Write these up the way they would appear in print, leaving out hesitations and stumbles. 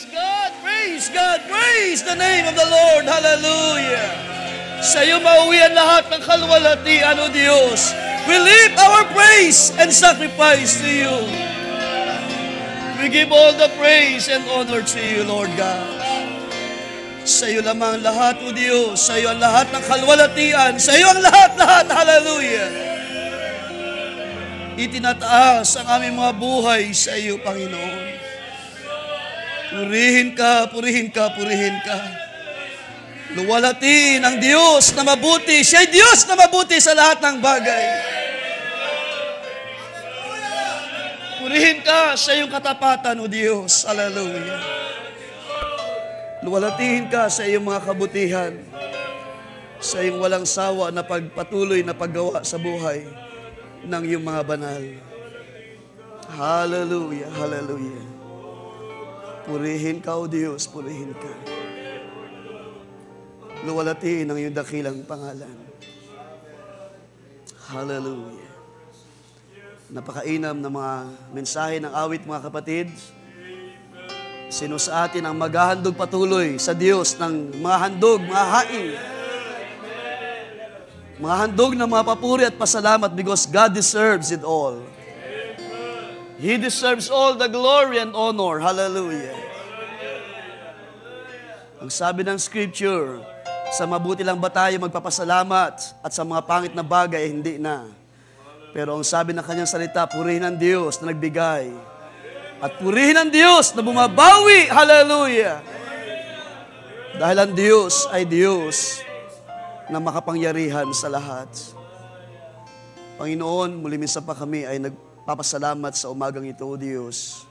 Praise God! Praise God! Praise the name of the Lord! Hallelujah! Sa iyo mauwi ang lahat ng kalwalhatian, O Diyos. We lift our praise and sacrifice to you. We give all the praise and honor to you, Lord God. Sa iyo lamang lahat, O Diyos. Sa iyo ang lahat ng kalwalhatian. Sa iyo ang lahat-lahat. Hallelujah! Itinataas ang aming mga buhay sa iyo, Panginoon. Purihin ka, purihin ka, purihin ka. Luwalhatiin ang Diyos na mabuti. Siya'y Diyos na mabuti sa lahat ng bagay. Purihin ka sa iyong katapatan, O Diyos. Hallelujah. Luwalhatiin ka sa iyong mga kabutihan, sa iyong walang sawa na pagpatuloy na paggawa sa buhay ng iyong mga banal. Hallelujah, hallelujah. Purihin ka, O Diyos, purihin ka. Luwalhatiin ang iyong dakilang pangalan. Hallelujah. Napakainam na mga mensahe ng awit, mga kapatid. Sino sa atin ang maghahandog patuloy sa Diyos ng mga handog, mga haing. Mga handog ng mga papuri at pasalamat because God deserves it all. He deserves all the glory and honor. Hallelujah. Ang sabi ng Scripture, sa mabuti lang ba tayo magpapasalamat at sa mga pangit na bagay, hindi na. Pero ang sabi ng kanyang salita, purihin ang Diyos na nagbigay. At purihin ang Diyos na bumabawi. Hallelujah! Dahil ang Diyos ay Diyos na makapangyarihan sa lahat. Panginoon, muli minsan pa kami ay nagpapasalamat sa umagang ito, O Diyos.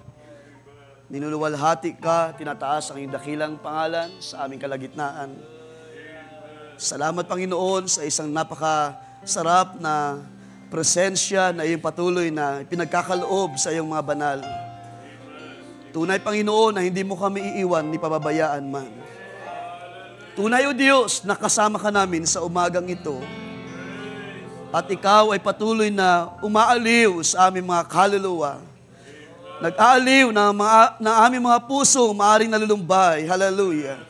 Ninuluwalhati ka, tinataas ang iyong dakilang pangalan sa aming kalagitnaan. Salamat, Panginoon, sa isang napakasarap na presensya na iyong patuloy na pinagkakaloob sa iyong mga banal. Tunay, Panginoon, na hindi mo kami iiwan ni pababayaan man. Tunay, O Diyos, na kasama ka namin sa umagang ito. At ikaw ay patuloy na umaaliw sa aming mga kaluluwa. Nag-aaliw ng aming mga puso, maaring nalulumbay. Hallelujah.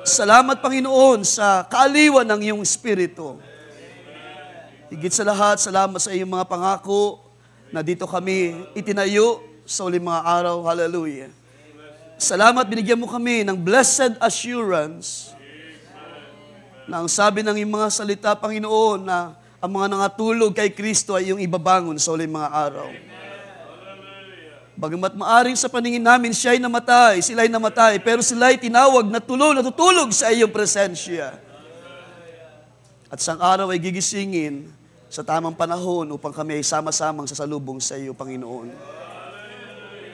Salamat, Panginoon, sa kaaliwan ng iyong Espiritu. Higit sa lahat, salamat sa iyong mga pangako na dito kami itinayo sa uling mga araw. Hallelujah. Salamat, binigyan mo kami ng blessed assurance na ang sabi ng iyong mga salita, Panginoon, na ang mga nangatulog kay Kristo ay iyong ibabangon sa uling mga araw. Bagamat maaring sa paningin namin siya'y namatay, sila'y namatay, pero sila'y tinawag na natutulog sa iyong presensya. At sang araw ay gigisingin sa tamang panahon upang kami ay sama-samang sasalubong sa iyo, Panginoon.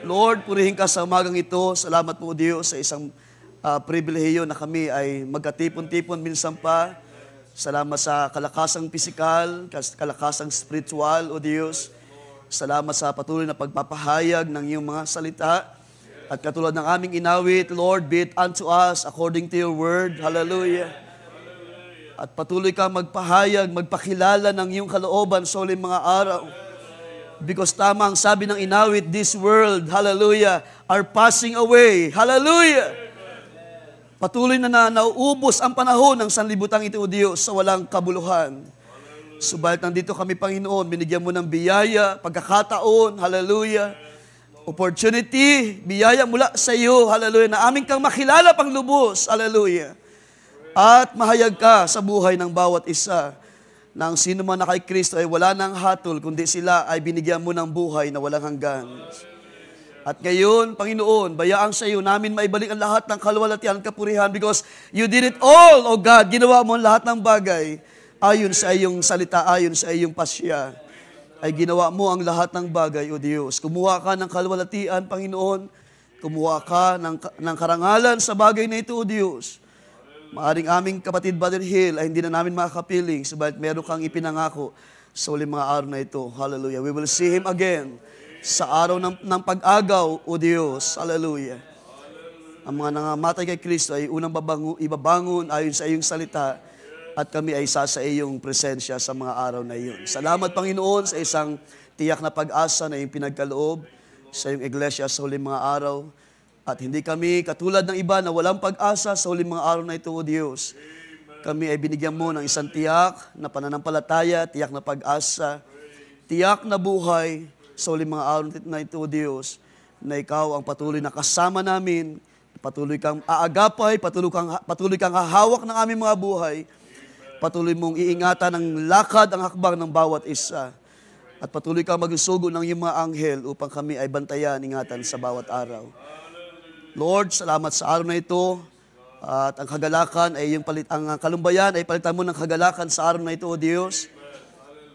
Lord, purihin ka sa umagang ito. Salamat po, Diyos, sa isang pribilehiyo na kami ay magkatipon-tipon minsan pa. Salamat sa kalakasang pisikal, kalakasang spiritual, O Diyos. Salamat sa patuloy na pagpapahayag ng iyong mga salita. At katulad ng aming inawit, Lord, be it unto us according to your word. Hallelujah. At patuloy ka magpahayag, magpakilala ng iyong kalooban sa uling mga araw. Because tama ang sabi ng inawit, this world, hallelujah, are passing away. Hallelujah! Patuloy na nauubos ang panahon ng sanlibutang ito, O Diyos, sa walang kabuluhan. Subalit nandito kami, Panginoon, binigyan mo ng biyaya, pagkakataon, hallelujah, opportunity, biyaya mula sa iyo, hallelujah, na aming kang makilala pang lubos, hallelujah. At mahayag ka sa buhay ng bawat isa na ang sino man na kay Kristo ay wala nang hatol, kundi sila ay binigyan mo ng buhay na walang hanggan. At ngayon, Panginoon, bayaang sa iyo namin maibalik ang lahat ng kalwalhatian, kapurihan, because you did it all, O God. Ginawa mo ang lahat ng bagay ayon sa iyong salita, ayon sa iyong pasya. Ay ginawa mo ang lahat ng bagay, O Diyos. Kumuha ka ng kalwalhatian, Panginoon. Kumuha ka ng karangalan sa bagay na ito, O Diyos. Maaring aming kapatid Brother Hill ay hindi na namin makakapiling, subalit meron kang ipinangako sa uling mga araw na ito. Hallelujah. We will see Him again sa araw ng pag-agaw, O Diyos. Hallelujah. Ang mga nangamatay kay Kristo ay unang ibabangon ayon sa iyong salita at kami ay sa iyong presensya sa mga araw na iyon. Salamat, Panginoon, sa isang tiyak na pag-asa na iyong pinagkaloob sa iyong iglesia sa huling mga araw. At hindi kami katulad ng iba na walang pag-asa sa huling mga araw na ito, O Diyos. Kami ay binigyan mo ng isang tiyak na pananampalataya, tiyak na pag-asa, tiyak na buhay sa huling mga araw na ito, O Diyos, na Ikaw ang patuloy na kasama namin, patuloy kang aagapay, patuloy kang hahawak ng aming mga buhay, patuloy mong iingatan ng lakad ang hakbang ng bawat isa, at patuloy kang magsusugo ng iyong mga anghel upang kami ay bantayan, ingatan sa bawat araw. Lord, salamat sa araw na ito, at ang kagalakan ay ang kalumbayan ay palitan mo ng kagalakan sa araw na ito, O Diyos.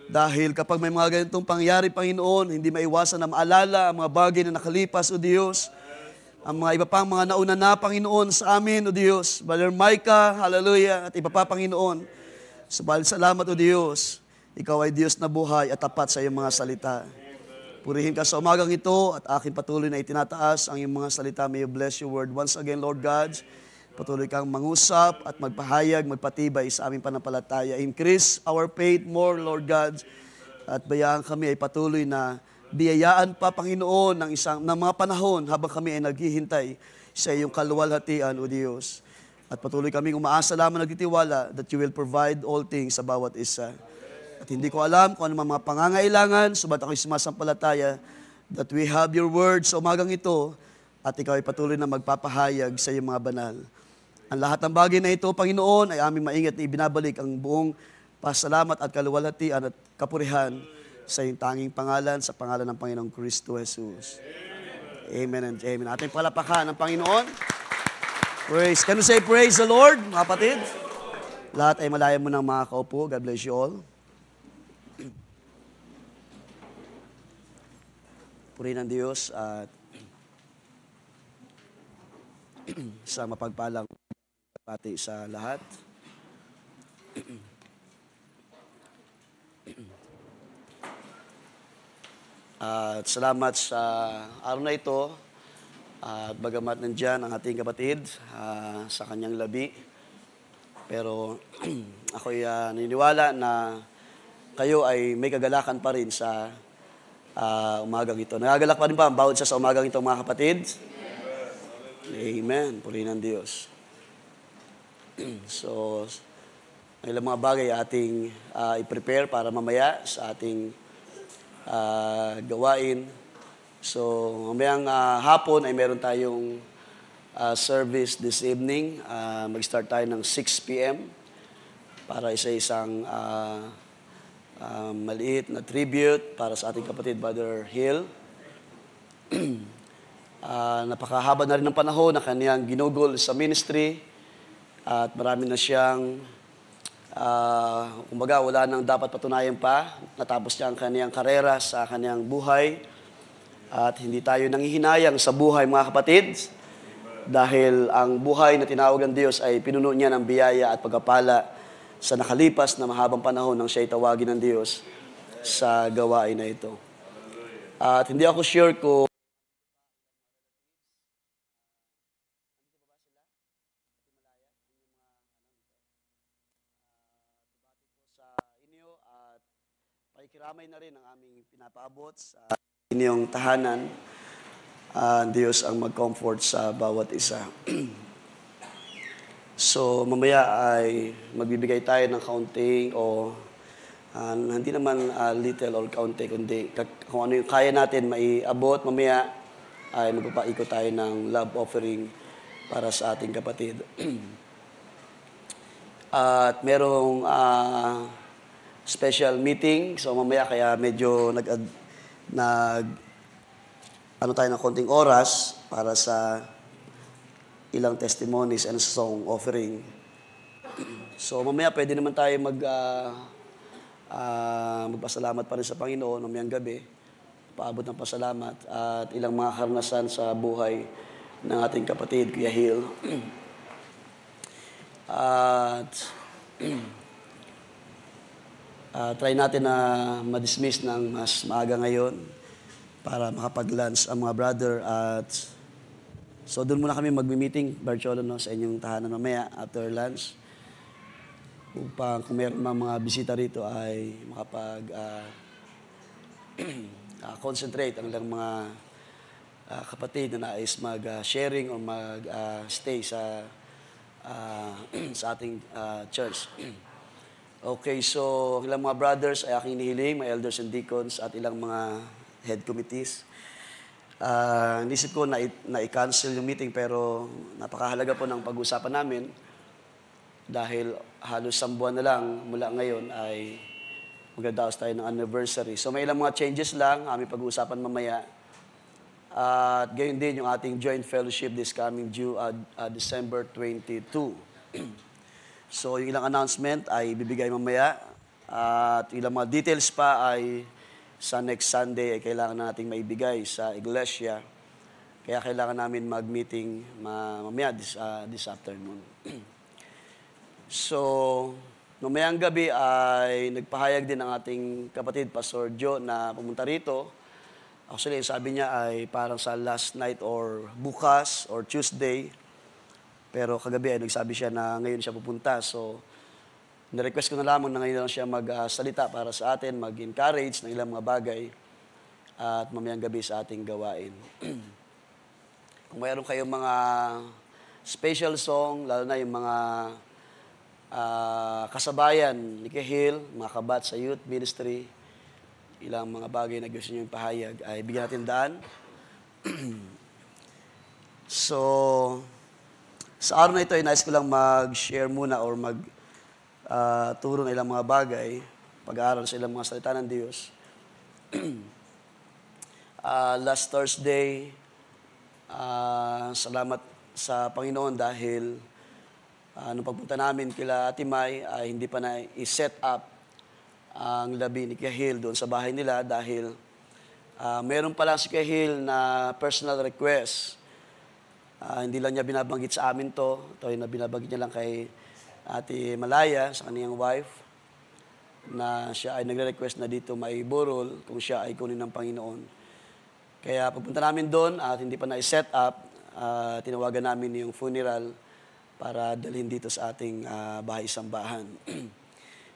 Dahil kapag may mga ganitong pangyari, Panginoon, hindi maiwasan na maalala ang mga bagay na nakalipas, O Diyos. Ang mga iba pang mga nauna na, Panginoon, sa amin, O Diyos. Brother Micah, hallelujah, at iba pa, Panginoon. Subalit salamat, O Diyos. Ikaw ay Diyos na buhay at tapat sa iyong mga salita. Purihin ka sa umagang ito at aking patuloy na itinataas ang iyong mga salita. May you bless your word. Once again, Lord God, patuloy kang mangusap at magpahayag, magpatibay sa aming panampalataya. Increase our faith more, Lord God. At bayaan kami ay patuloy na biyayaan pa, Panginoon, ng mga panahon habang kami ay naghihintay sa iyong kaluwalhatian, O Diyos. At patuloy kaming umaasa lamang nagtitiwala that you will provide all things sa bawat isa. At hindi ko alam kung ano mga pangangailangan, subalit ako'y sumasampalataya that we have your word sa umagang ito at ikaw ay patuloy na magpapahayag sa iyong mga banal. Ang lahat ng bagay na ito, Panginoon, ay aming maingat na ibinabalik ang buong pasalamat at kaluwalhatian at kapurihan sa iyong tanging pangalan, sa pangalan ng Panginoong Kristo Jesus. Amen and amen. Ating palapakan ng Panginoon. Praise. Can you say praise the Lord, mga kapatid? Lahat ay malaya mo ng mga kaupo. God bless you all. Purihin ng Diyos at sa mapagpalang pati sa lahat. At salamat sa araw na ito at bagamat nandyan ang ating kapatid sa kanyang labi. Pero ako'y naniniwala na kayo ay may kagalakan pa rin sa umagang ito. Nagagalak pa rin ba ang bawat sa umagang ito, mga kapatid? Amen. Purihin ng Diyos. So, ang ilang mga bagay ating i-prepare para mamaya sa ating gawain. So, mamayang hapon ay meron tayong service this evening. Mag-start tayo ng 6 p.m. para isa-isang maliit na tribute para sa ating kapatid, Brother Hill. Napakahaba na rin ng panahon na kaniyang ginugol sa ministry at marami na siyang kumbaga wala nang dapat patunayan pa. Natapos niya ang kaniyang karera sa kaniyang buhay at hindi tayo nanghihinayang sa buhay, mga kapatid, dahil ang buhay na tinawag ng Diyos ay pinuno niya ng biyaya at pagpapala sa nakalipas na mahabang panahon nang siya'y tawagin ng Diyos sa gawain na ito. At hindi ako sure kung sa inyo at pakikiramay na rin ang aming pinapaabot sa inyong tahanan. Diyos ang mag-comfort sa bawat isa. So, mamaya ay magbibigay tayo ng kaunting o hindi naman little or kaunti, kundi kung ano yung kaya natin maiabot. Mamaya ay magpapaikot tayo ng love offering para sa ating kapatid. At merong special meeting. So, mamaya kaya medyo ano tayo ng konting oras para sa ilang testimonies and song offering. So mamaya pwede naman tayo magpasalamat pa rin sa Panginoon mamayang gabi, paabot ng pasalamat at ilang mga karanasan sa buhay ng ating kapatid, Kuya Hill. At try natin na ma-dismiss ng mas maaga ngayon para makapag-lunch ang mga brother at so doon muna kami mag-meeting, Barcholo, sa inyong tahanan mamaya after lunch upang kung meron mga bisita rito ay makapag concentrate ang mga kapatid na nais mag-sharing o mag-stay sa ating church. Okay, so ilang mga brothers ay aking inihiling, mga elders and deacons at ilang mga head committees. Nisip ko na i-cancel yung meeting pero napakahalaga po ng pag-usapan namin dahil halos 1 buwan na lang mula ngayon ay magdadaos tayo ng anniversary. So may ilang mga changes lang, aming pag-uusapan mamaya. At gayon din yung ating joint fellowship this coming December 22. So yung ilang announcement ay bibigay mamaya. At ilang mga details pa ay sa next Sunday ay kailangan nating maibigay sa iglesia. Kaya kailangan namin mag-meeting mamaya this afternoon. So, mamayang gabi ay nagpahayag din ang ating kapatid, Pastor Joe, na pumunta rito. Actually, sabi niya ay parang sa last night or bukas or Tuesday. Pero kagabi ay nagsabi siya na ngayon siya pupunta. So, na-request ko na lamang na ngayon lang siya magsalita para sa atin, mag-encourage ng ilang mga bagay at mamayang gabi sa ating gawain. Kung mayroon kayong mga special song, lalo na yung mga kasabayan ni Kehil, mga kabat sa youth ministry, ilang mga bagay na gusto nyo yung pahayag, ay bigyan natin daan. So, sa araw na ito, nais ko lang mag-share muna or turo na ilang mga bagay, pag-aaral sa ilang mga salita ng Diyos. Last Thursday, salamat sa Panginoon dahil nung pagpunta namin kila Ate May, ay hindi pa na i-set up ang labi ni Kehil doon sa bahay nila dahil meron pala si Kehil na personal request. Hindi lang niya binabanggit sa amin to. Ito ay binabanggit niya lang kay Ate Malaya, sa kaniyang wife, na siya ay nagre-request na dito maiburol kung siya ay kunin ng Panginoon. Kaya pagpunta namin doon at hindi pa na i-set up, tinawagan namin yung funeral para dalhin dito sa ating bahay-sambahan.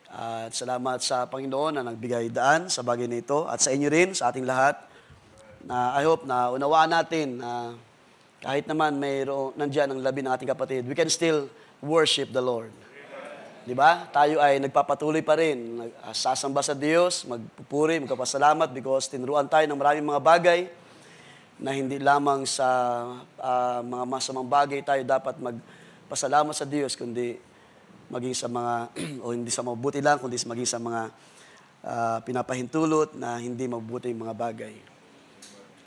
At salamat sa Panginoon na nagbigay daan sa bagay na ito at sa inyo rin, sa ating lahat. Na I hope na unawaan natin na kahit naman nandiyan ang labi ng ating kapatid, we can still worship the Lord. Diba? Tayo ay nagpapatuloy pa rin, sasamba sa Diyos, magpupuri, magpapasalamat because tinuruan tayo ng maraming mga bagay na hindi lamang sa mga masamang bagay tayo dapat magpasalamat sa Diyos, kundi maging sa mga, o hindi sa mabuti lang, kundi maging sa mga pinapahintulot na hindi mabuti mga bagay.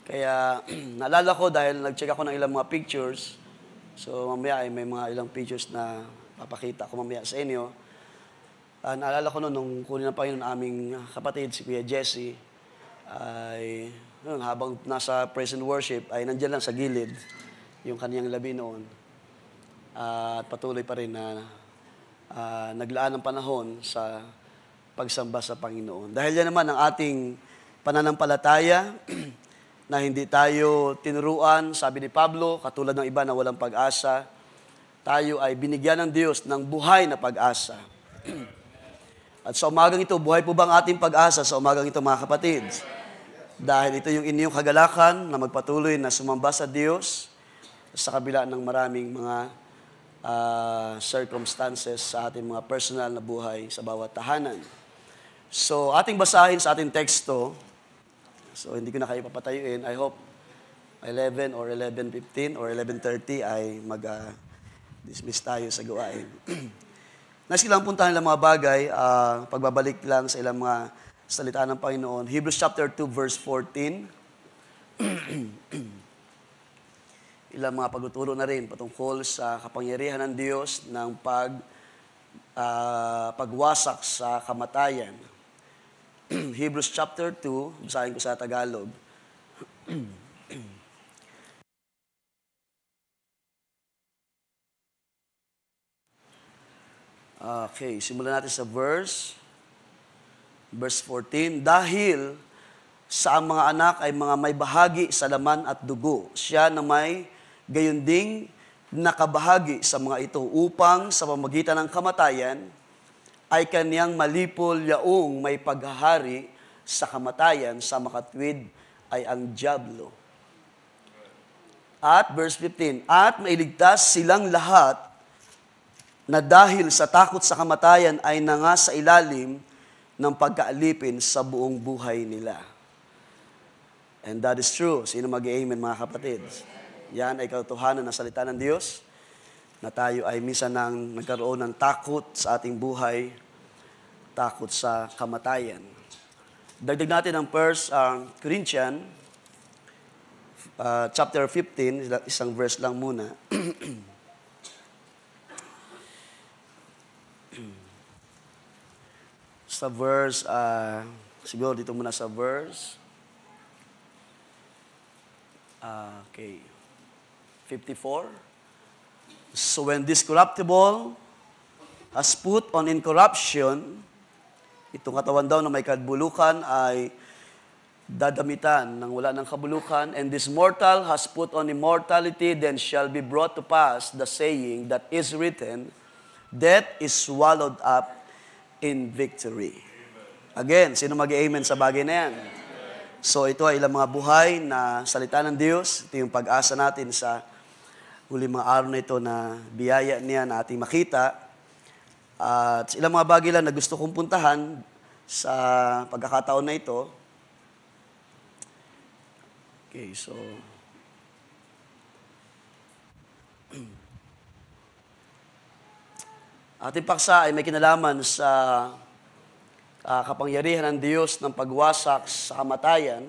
Kaya naalala ko dahil nag-check ako ng ilang mga pictures, so mamaya ay may mga ilang pictures na papakita ko mamaya sa inyo. Naalala ko nung kunin ng Panginoon aming kapatid, si Kuya Jesse, ay habang nasa praise and worship, ay nandiyan lang sa gilid yung kaniyang labi noon. At patuloy pa rin na naglaan ng panahon sa pagsamba sa Panginoon. Dahil yan naman ang ating pananampalataya na hindi tayo tinuruan, sabi ni Pablo, katulad ng iba na walang pag-asa, tayo ay binigyan ng Diyos ng buhay na pag-asa. At sa umagang ito, buhay po bang ating pag-asa sa umagang ito, mga kapatid? Dahil ito yung inyong kagalakan na magpatuloy na sumamba sa Diyos sa kabila ng maraming mga circumstances sa ating mga personal na buhay sa bawat tahanan. So, ating basahin sa ating teksto. So, hindi ko na kayo papatayuin. I hope 11 or 11:15 or 11:30 ay mag-dismiss tayo sa gawain. Nais lang puntahan lang mga bagay, pagbabalik lang sa ilang mga salita ng Panginoon. Hebrews chapter 2 verse 14. Ilang mga pagtuturo na rin patungkol sa kapangyarihan ng Diyos ng pagwasak sa kamatayan. Hebrews chapter 2, basahin ko sa Tagalog. Okay, simulan natin sa verse 14. Dahil sa ang mga anak ay mga may bahagi sa laman at dugo, siya na may gayon ding nakabahagi sa mga ito upang sa pamamagitan ng kamatayan ay kaniyang malipol yaong may paghahari sa kamatayan sa makatwid ay ang dyablo. At, verse 15, at mailigtas silang lahat na dahil sa takot sa kamatayan ay nanga sa ilalim ng pagkaalipin sa buong buhay nila. And that is true. Sino mag-amen, mga kapatid? Yan ay katotohanan ng salita ng Diyos, na tayo ay minsan nang nagkaroon ng takot sa ating buhay, takot sa kamatayan. Dagdag natin ang 1 Corinthians, chapter 15, isang verse lang muna. Sa verse, siguro dito muna sa verse, 54. So when this corruptible has put on incorruption, itong katawan daw na may kabulukan ay dadamitan ng wala ng kabulukan, and this mortal has put on immortality, then shall be brought to pass the saying that is written, death is swallowed up in victory. Again, sino mag-amen sa bagay na yan? So ito ay ilang mga buhay na salita ng Diyos. Ito yung pag-asa natin sa huli mga araw na ito na biyaya niya na ating makita. At ilang mga bagay lang na gusto kong puntahan sa pagkakataon na ito. Okay, so ating paksa ay may kinalaman sa kapangyarihan ng Diyos ng pagwasak sa kamatayan.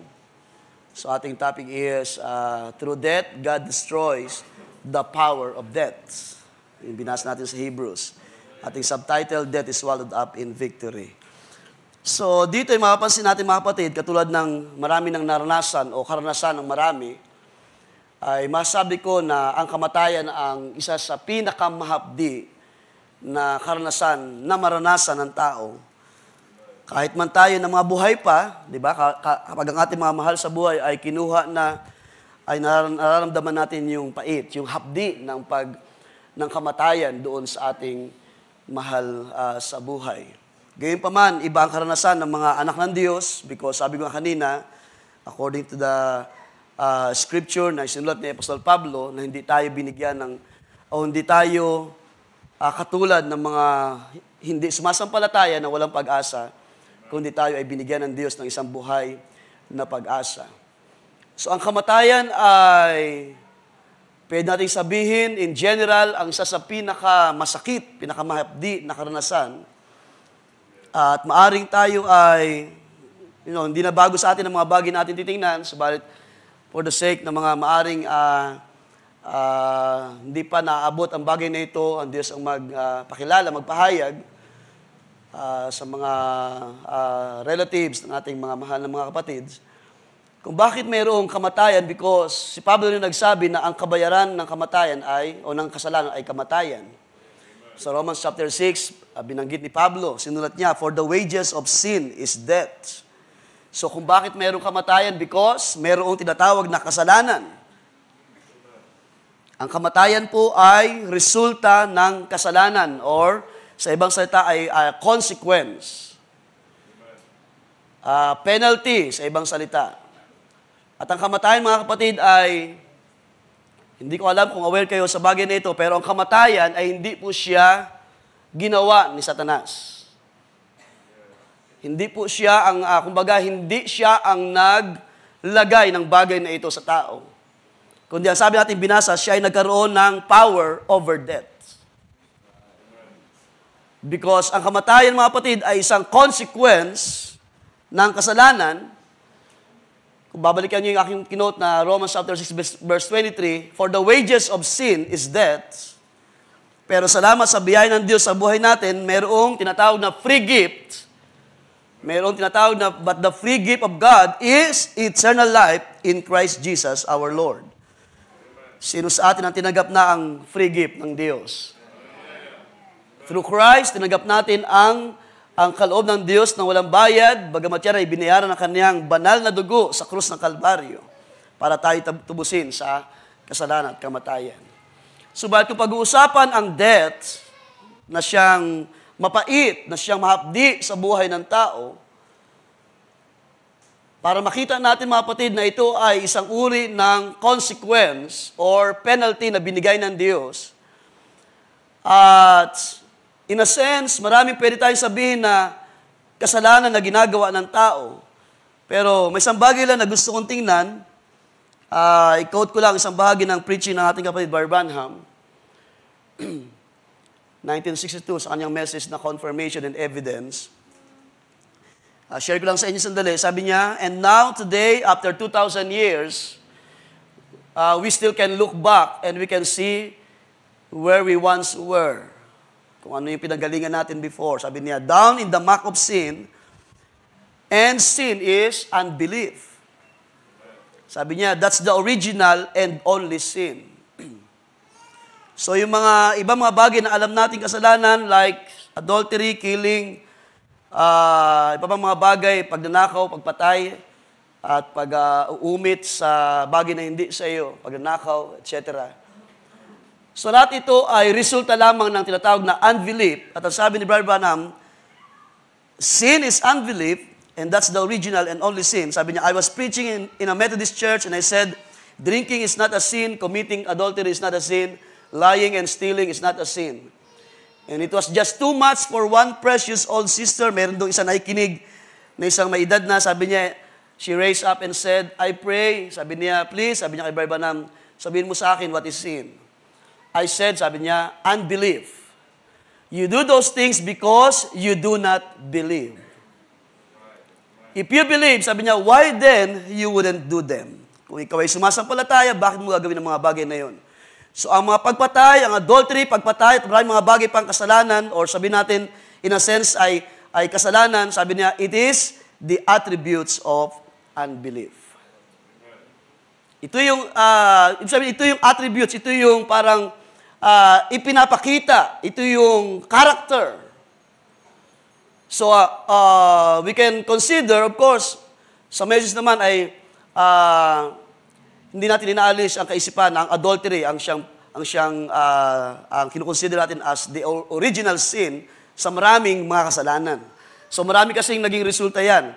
So ating topic is, through death, God destroys the power of death. Yung binasa natin sa Hebrews. Ating subtitle, Death is swallowed up in victory. So, dito ay mapapansin natin mga kapatid, katulad ng marami ng naranasan o karanasan ng marami, ay masabi ko na ang kamatayan ang isa sa pinakamahapdi na karanasan na maranasan ng tao. Kahit man tayo ng mga buhay pa, di ba, kapag ang ating mga mahal sa buhay ay kinuha na, ay nararamdaman natin yung pait, yung hapdi ng kamatayan doon sa ating mahal sa buhay. Gayunpaman, iba ang karanasan ng mga anak ng Diyos because sabi ko kanina, according to the scripture na isinulat ni Apostol Pablo, na hindi tayo binigyan ng, o hindi tayo katulad ng mga hindi sumasampalataya na walang pag-asa, kundi tayo ay binigyan ng Diyos ng isang buhay na pag-asa. So ang kamatayan ay, pwede natin sabihin, in general, ang isa sa pinakamasakit, pinakamahapdi na karanasan. At maaring tayo ay, hindi na bago sa atin ang mga bagay natin titingnan, subalit for the sake ng mga maaring hindi pa naabot ang bagay na ito, ang Diyos ang magpakilala, magpahayag sa mga relatives ng ating mga mahal na mga kapatid, kung bakit mayroong kamatayan, because si Pablo rin nagsabi na ang kabayaran ng kamatayan ay, o ng kasalanan ay kamatayan. Sa Romans chapter 6, binanggit ni Pablo, sinulat niya, for the wages of sin is death. So kung bakit mayroong kamatayan, because mayroong tinatawag na kasalanan. Ang kamatayan po ay resulta ng kasalanan, or sa ibang salita ay consequence. Penalty sa ibang salita. At ang kamatayan, mga kapatid, ay, hindi ko alam kung aware kayo sa bagay na ito, pero ang kamatayan ay hindi po siya ginawa ni Satanas. Hindi po siya ang, kumbaga, hindi siya ang naglagay ng bagay na ito sa tao. Kundi ang sabi natin binasa, siya ay nagkaroon ng power over death. Because ang kamatayan, mga kapatid, ay isang consequence ng kasalanan. Kung babalikan niyo yung aking kinote na Romans chapter 6 verse 23, for the wages of sin is death. Pero salamat sa biyaya ng Diyos sa buhay natin, mayroong tinatawag na free gift. Mayroong tinatawag na, but the free gift of God is eternal life in Christ Jesus our Lord. Sino sa atin ang tinanggap na ang free gift ng Diyos? Through Christ, tinanggap natin ang kaloob ng Diyos na walang bayad, bagamat yan ay binayaran ng kanyang banal na dugo sa krus ng Kalbaryo para tayo tubusin sa kasalanan at kamatayan. Subalit kung pag-uusapan ang death na siyang mapait, na siyang mahapdi sa buhay ng tao, para makita natin mga kapatid na ito ay isang uri ng consequence or penalty na binigay ng Diyos. At in a sense, maraming pwede tayong sabihin na kasalanan na ginagawa ng tao. Pero may isang bagay lang na gusto kong tingnan. I-quote ko lang isang bahagi ng preaching ng ating kapatid Barry Branham. 1962 sa kanyang message na Confirmation and Evidence. Share ko lang sa inyo sandali. Sabi niya, and now today, after 2,000 years, we still can look back and we can see where we once were. Kung ano yung pinanggalingan natin before. Sabi niya, down in the muck of sin, and sin is unbelief. Sabi niya, that's the original and only sin. So yung mga ibang mga bagay na alam nating kasalanan like adultery, killing, iba pang mga bagay, pagnanakaw, pagpatay, at pag-uumit sa bagay na hindi sa iyo, pagnanakaw, etc. So lahat ito ay resulta lamang ng tinatawag na unbelief. At ang sabi ni Brother Branham, sin is unbelief, and that's the original and only sin. Sabi niya, I was preaching in a Methodist church and I said, drinking is not a sin, committing adultery is not a sin, lying and stealing is not a sin. And it was just too much for one precious old sister. Meron doon isang nakikinig na isang may edad na. Sabi niya, she raised up and said, I pray. Sabi niya, please, sabi niya kay Brother Branham, sabihin mo sa akin what is sin. I said, sabi niya, unbelief. You do those things because you do not believe. If you believe, sabi niya, why then you wouldn't do them? Kung ikaw ay sumasampalataya, bakit mo gagawin ang mga bagay na yon? So, ang mga pagpatay, ang adultery, pagpatay, at maraming mga bagay pang kasalanan, or sabi natin, in a sense, ay kasalanan, sabi niya, it is the attributes of unbelief. Ito yung, ito yung attributes, ito yung parang ipinapakita, ito yung character. So, we can consider, of course, sa message naman ay, hindi natin inaalis ang kaisipan na ang adultery, ang kinukonsider natin as the original sin sa maraming mga kasalanan. So marami kasing naging resulta yan.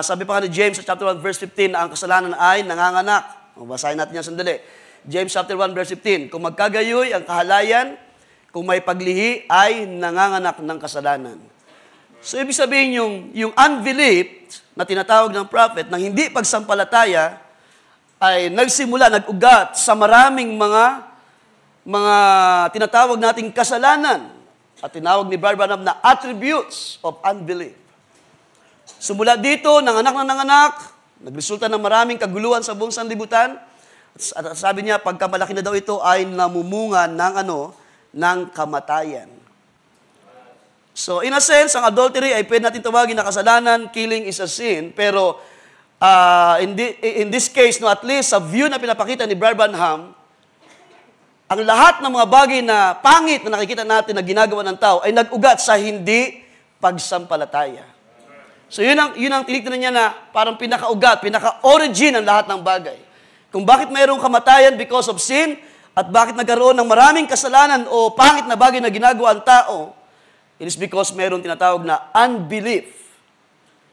Sabi pa nga ni James sa chapter 1 verse 15 na ang kasalanan ay nanganganak. Basahin natin yan sandali. James chapter 1 verse 15, kung magkagayoy ang kahalayan, kung may paglihi ay nanganganak ng kasalanan. So ibig sabihin yung unbelief na tinatawag ng prophet na hindi pagsampalataya ay nagsimula, nag-ugat sa maraming mga tinatawag nating kasalanan at tinawag ni Brother Branham na attributes of unbelief. Sumula dito, nanganak, nagresulta ng maraming kaguluhan sa buong sanlibutan. At sabi niya, pagkamalaki na daw ito ay namumunga ng kamatayan. So, in a sense, ang adultery ay pwede natin tawagin na kasalanan, killing is a sin, pero in this case, no, at least sa view na pinapakita ni Brother Branham, ang lahat ng mga bagay na pangit na nakikita natin na ginagawa ng tao ay nag-ugat sa hindi pagsampalataya. So yun ang tiniktinan niya na parang pinaka-ugat, pinaka-origin ng lahat ng bagay. Kung bakit mayroong kamatayan because of sin, at bakit nagkaroon ng maraming kasalanan o pangit na bagay na ginagawa ang tao, it is because mayroong tinatawag na unbelief,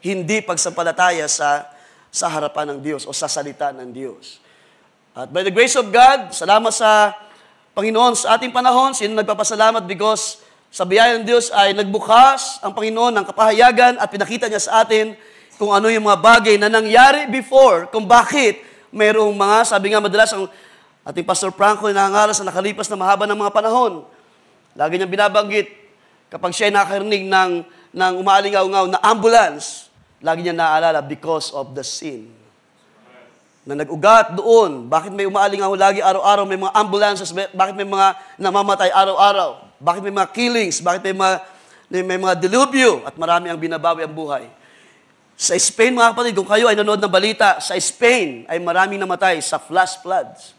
hindi pagsampalataya sa harapan ng Diyos o sa salita ng Diyos. At by the grace of God, salamat sa Panginoon sa ating panahon. Sino nagpapasalamat because sa biyaya ng Diyos ay nagbukas ang Panginoon ng kapahayagan at pinakita niya sa atin kung ano yung mga bagay na nangyari before, kung bakit mayroong mga, sabi nga madalas ang ating Pastor Franco na nangangaral sa nakalipas na mahaba ng mga panahon. Lagi niyang binabanggit kapag siya ay nakarinig ng umaalingaw-ngaw na ambulance, lagi niya naaalala because of the sin. Na nag-ugat doon. Bakit may umaalingaw lagi araw-araw, may mga ambulances, bakit may mga namamatay araw-araw, bakit may mga killings, bakit may mga delubyo, at marami ang binabawi ang buhay. Sa Spain, mga kapatid, kung kayo ay nanood ng balita, sa Spain ay maraming namatay sa flash floods.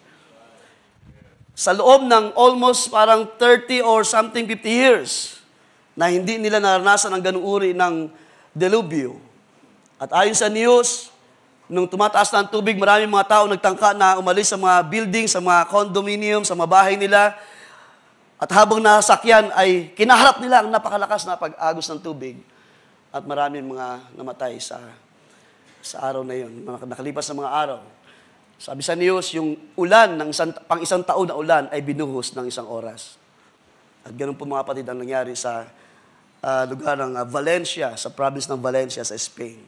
Sa loob ng almost parang 30 or something 50 years na hindi nila naranasan ang ganung uri ng delubyo. At ayon sa news, nung tumataas na ang tubig, maraming mga tao nagtangka na umalis sa mga building, sa mga condominium, sa mga bahay nila. At habang nasakyan ay kinaharap nila ang napakalakas na pag-agos ng tubig. At maraming mga namatay sa araw na yun, nakalipas na mga araw. Sabi sa news, yung ulan, pang isang taon na ulan, ay binuhos ng isang oras. At ganun po mga kapatid ang nangyari sa lugar ng Valencia, sa province ng Valencia, sa Spain.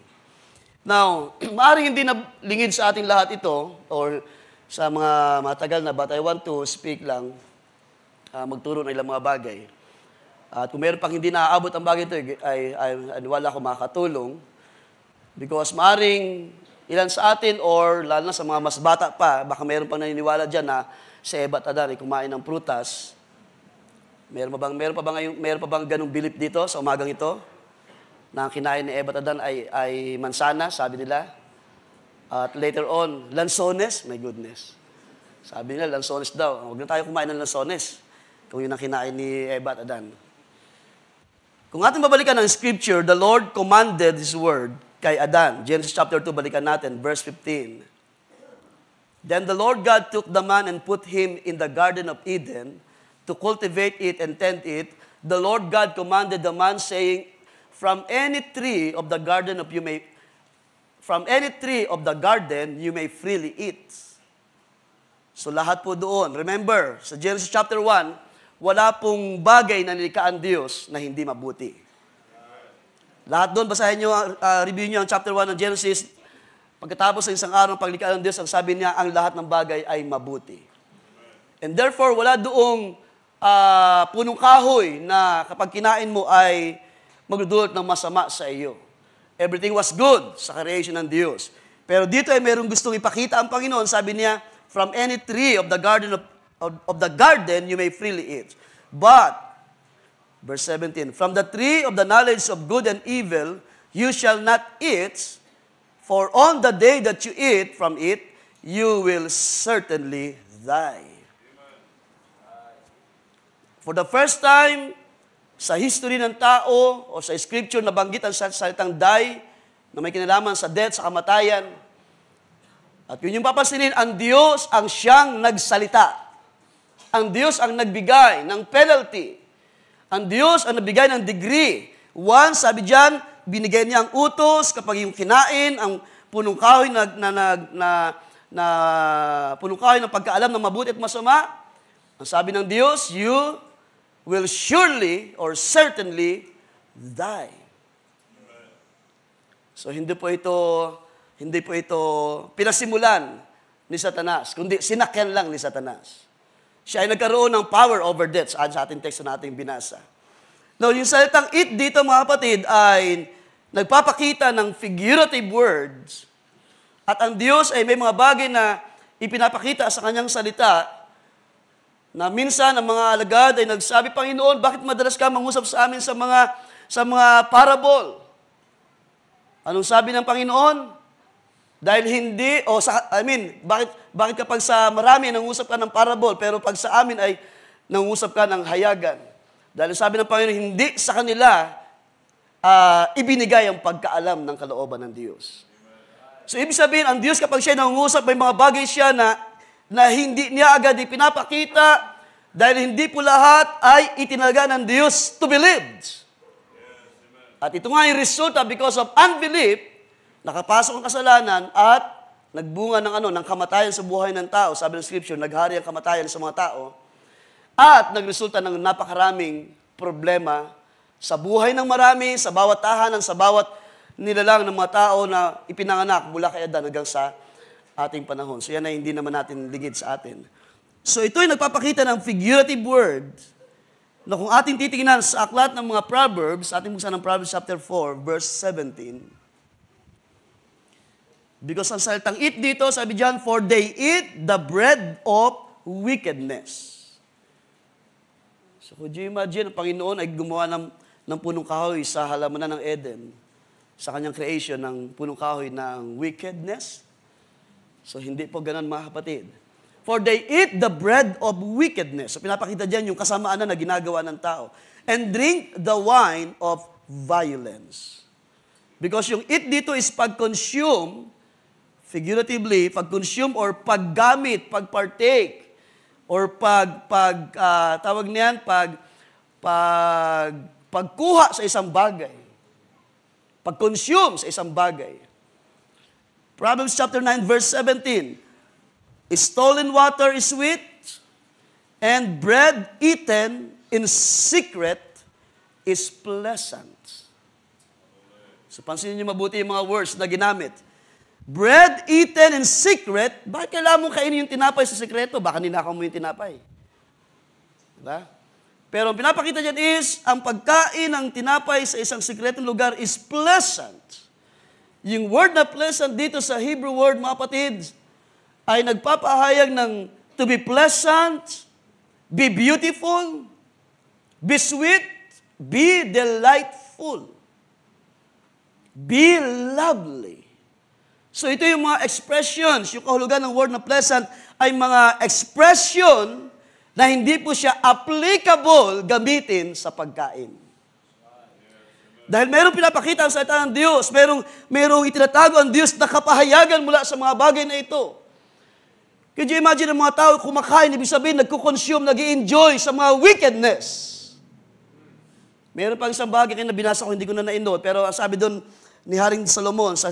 Now, maaaring hindi na lingid sa ating lahat ito, or sa mga matagal na, but I want to speak lang, magturo ng ilang mga bagay. At kung meron pang hindi naaabot ang bagay ito, ay wala ako makakatulong. Because maaaring ilan sa atin, or lalo na sa mga mas bata pa, baka meron pang naniniwala dyan na si Eva at Adan ay kumain ng prutas. Meron pa bang ganung belief dito sa umagang ito? Na ang kinain ni Eva at Adan ay mansana, sabi nila. At later on, lansones, my goodness. Sabi nila, lansones daw. Huwag na tayo kumain ng lansones kung yun ang kinain ni Eva at Adan. Kung ating babalikan ang scripture, the Lord commanded His word kay Adan. Genesis chapter 2, balikan natin, verse 15. Then the Lord God took the man and put him in the Garden of Eden to cultivate it and tend it. The Lord God commanded the man, saying, From any tree of the garden you may freely eat. So lahat po doon. Remember, sa Genesis chapter 1, wala pong bagay na nilikhaan Diyos na hindi mabuti. Lahat doon, basahin nyo, review nyo ang chapter 1 ng Genesis. Pagkatapos ng isang araw ng paglikha ng Diyos, ang sabi niya, ang lahat ng bagay ay mabuti. And therefore, wala doong punong kahoy na kapag kinain mo ay magdudulot ng masama sa iyo. Everything was good sa creation ng Diyos. Pero dito ay mayroong gustong ipakita ang Panginoon. Sabi niya, from any tree of the garden you may freely eat. But, verse 17, from the tree of the knowledge of good and evil you shall not eat, for on the day that you eat from it, you will certainly die. For the first time sa history ng tao o sa scripture nabanggit ang salitang die na may kinalaman sa death, sa kamatayan. At yun yung papansinin, ang Diyos ang siyang nagsalita. Ang Diyos ang nagbigay ng penalty. Ang Diyos ang nagbigay ng degree. Once, sabi dyan, binigay niya ang utos kapag yung kinain, ang punong kahoy punong kahoy ng pagkaalam ng mabuti at masama. Ang sabi ng Diyos, you will surely or certainly die. So hindi po ito pinasimulan ni Satanas, kundi sinakyan lang ni Satanas. Siya ay nagkaroon ng power over death sa ating teksto nating binasa. Now, yung salitang eat dito mga kapatid ay nagpapakita ng figurative words at ang Diyos ay may mga bagay na ipinapakita sa kanyang salita na minsan ang mga alagad ay nagsabi, Panginoon, bakit madalas ka mangusap sa amin sa mga parable? Anong sabi ng Panginoon? Dahil hindi, bakit kapag sa marami nangusap ka ng parable, pero pag sa amin ay nangusap ka ng hayagan? Dahil sabi ng Panginoon, hindi sa kanila ibinigay ang pagkaalam ng kalooban ng Diyos. So, ibig sabihin, ang Diyos kapag siya nangusap, may mga bagay siya na hindi niya agad ipinapakita dahil hindi po lahat ay itinalaga ng Diyos to believe. At ito nga yung resulta because of unbelief, nakapasok ang kasalanan at nagbunga ng kamatayan sa buhay ng tao. Sabi ng Scripture, naghari ang kamatayan sa mga tao at nagresulta ng napakaraming problema sa buhay ng marami, sa bawat tahanan, sa bawat nilalang ng mga tao na ipinanganak mula kay Adan hanggang sa ating panahon. So yan ay hindi naman natin ligid sa atin. So ito ay nagpapakita ng figurative word na kung ating titingnan sa aklat ng mga Proverbs, ating buksan ng Proverbs chapter 4, verse 17. Because ang salitang eat dito, sabi diyan, for they eat the bread of wickedness. So could you imagine, ang Panginoon ay gumawa ng punong kahoy sa halamanan ng Eden, sa kanyang creation ng punong kahoy ng wickedness? So, hindi po ganun mga kapatid. For they eat the bread of wickedness. So, pinapakita dyan yung kasamaan na ginagawa ng tao. And drink the wine of violence. Because yung eat dito is pag-consume, figuratively, pag-consume or paggamit, pag-partake, or tawag niyan, pagkuha sa isang bagay. Pag-consume sa isang bagay. Proverbs chapter 9, verse 17. Stolen water is sweet, and bread eaten in secret is pleasant. So pansinin niyo mabuti yung mga words na ginamit. Bread eaten in secret, bakit kailangan mong kainin yung tinapay sa sekreto? Baka ninakaw mo yung tinapay. Diba? Pero ang pinapakita dyan is, ang pagkain ng tinapay sa isang sekretong lugar is pleasant. Yung word na pleasant dito sa Hebrew word, mga kapatid, ay nagpapahayag ng to be pleasant, be beautiful, be sweet, be delightful, be lovely. So ito yung mga expressions, yung kahulugan ng word na pleasant ay mga expression na hindi po siya applicable gamitin sa pagkain. Dahil mayroong pinapakita ang salita ng Diyos, mayroong itinatago ang Diyos na kapahayagan mula sa mga bagay na ito. Could you imagine ang mga tao kumakain, ibig sabihin, nagko-consume, nag-i-enjoy sa mga wickedness. Meron pang isang bagay na binasa ko, hindi ko na na-note, pero sabi doon ni Haring Solomon sa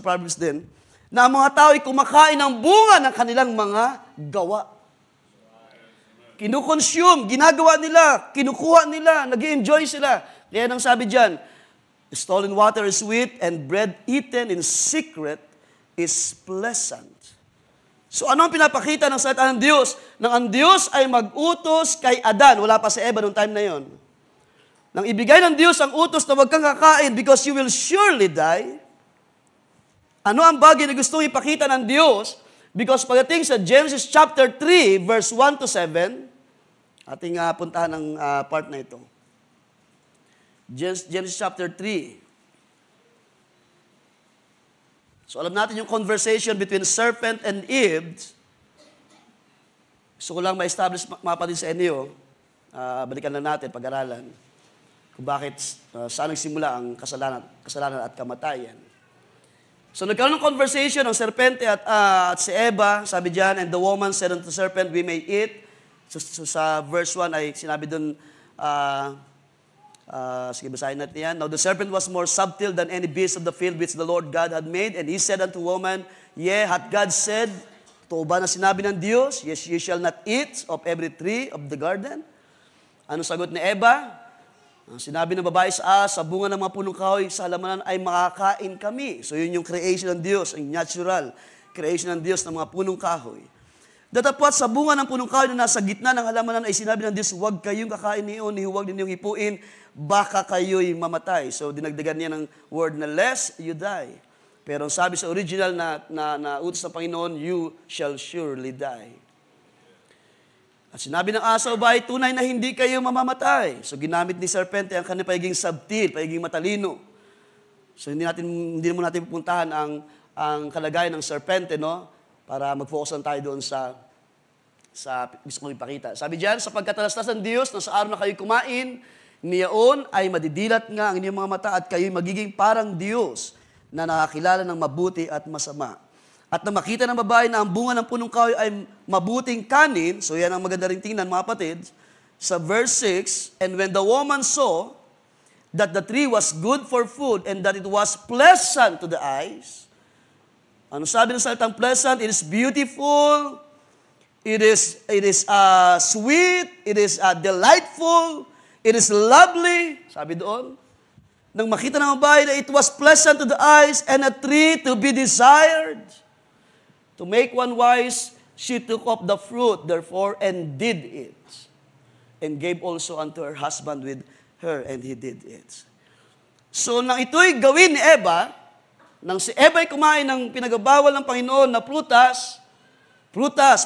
Proverbs din, na ang mga tao ay kumakain ng bunga ng kanilang mga gawa. Kinukonsume, ginagawa nila, kinukuha nila, nag-i-enjoy sila. Kaya nang sabi dyan, stolen water is sweet and bread eaten in secret is pleasant. So ano ang pinapakita ng salita ng Diyos? Nang ang Diyos ay mag-utos kay Adan, wala pa si Eva noong time na yon. Nang ibigay ng Diyos ang utos na huwag kang kakain because you will surely die. Ano ang bagay na gustong ipakita ng Diyos? Because pagdating sa Genesis chapter 3, verse 1 to 7, ating puntahan ng part na ito. Genesis chapter 3. So alam natin yung conversation between serpent and Eve. Gusto ko lang ma-establish mapa din sa inyo. Balikan lang natin, pag-aralan. Kung bakit, saan nagsimula ang kasalanan at kamatayan. So nagkaroon ng conversation ng serpente at si Eva, sabi diyan, and the woman said unto the serpent, we may eat. So sa verse 1 ay sinabi doon, sige, basahin natin yan. Now the serpent was more subtle than any beast of the field which the Lord God had made. And he said unto woman, yea, hath God said, totoo ba na sinabi ng Diyos, yes, ye shall not eat of every tree of the garden? Ano sagot ni Eva? Sinabi ng babae sa bunga ng mga punong kahoy, sa halamanan ay makakain kami. So yun yung creation ng Diyos, ang natural creation ng Diyos ng mga punong kahoy. Datapwat sa bunga ng punong kahoy na nasa gitna ng halamanan ay sinabi ng Diyos, huwag kayong kakain niyon, huwag ninyong hipuin, baka kayo'y mamatay. So dinagdagan niya ng word na lest you die. Pero ang sabi sa original na utos ng Panginoon, you shall surely die. At sinabi ng asaw ba ay tunay na hindi kayo mamamatay. So ginamit ni serpente ang kanyang pagiging subtil, pagiging matalino. So hindi mo natin pupuntahan ang kalagayan ng serpente, no? Para mag-focus lang tayo doon sa gusto kong ipakita. Sabi diyan, sapagkat talastas ng Diyos na sa araw na kayo kumain, niyaon ay madidilat nga ang inyong mga mata at kayo'y magiging parang Diyos na nakakilala ng mabuti at masama. At na makita ng babae na ang bunga ng punong kahoy ay mabuting kanin, so yan ang maganda rin tingnan, mga kapatid, sa verse 6, and when the woman saw that the tree was good for food and that it was pleasant to the eyes, ano sabi ng salitang pleasant? It is beautiful, it is sweet, it is delightful, it is lovely, sabi doon. Nang makita ng babae na it was pleasant to the eyes and a tree to be desired, to make one wise, she took up the fruit, therefore, and did it. And gave also unto her husband with her, and he did it. So, nang ito'y gawin ni Eva, nang si Eva ay kumain ng pinagabawal ng Panginoon na prutas,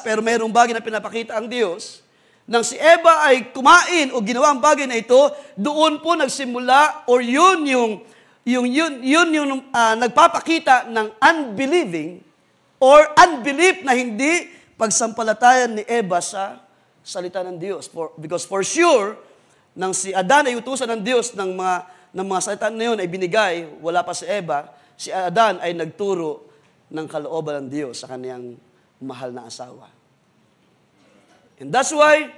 pero mayroong bagay na pinapakita ang Diyos, nang si Eva ay kumain o ginawa ang bagay na ito, doon po nagsimula, or yun yung nagpapakita ng unbelieving, or unbelief na hindi pagsampalatayan ni Eva sa salita ng Diyos. Because for sure, nang si Adan ay utusan ng Diyos ng mga salita na yun ay binigay, wala pa si Eva, si Adan ay nagturo ng kalooban ng Diyos sa kaniyang mahal na asawa. And that's why,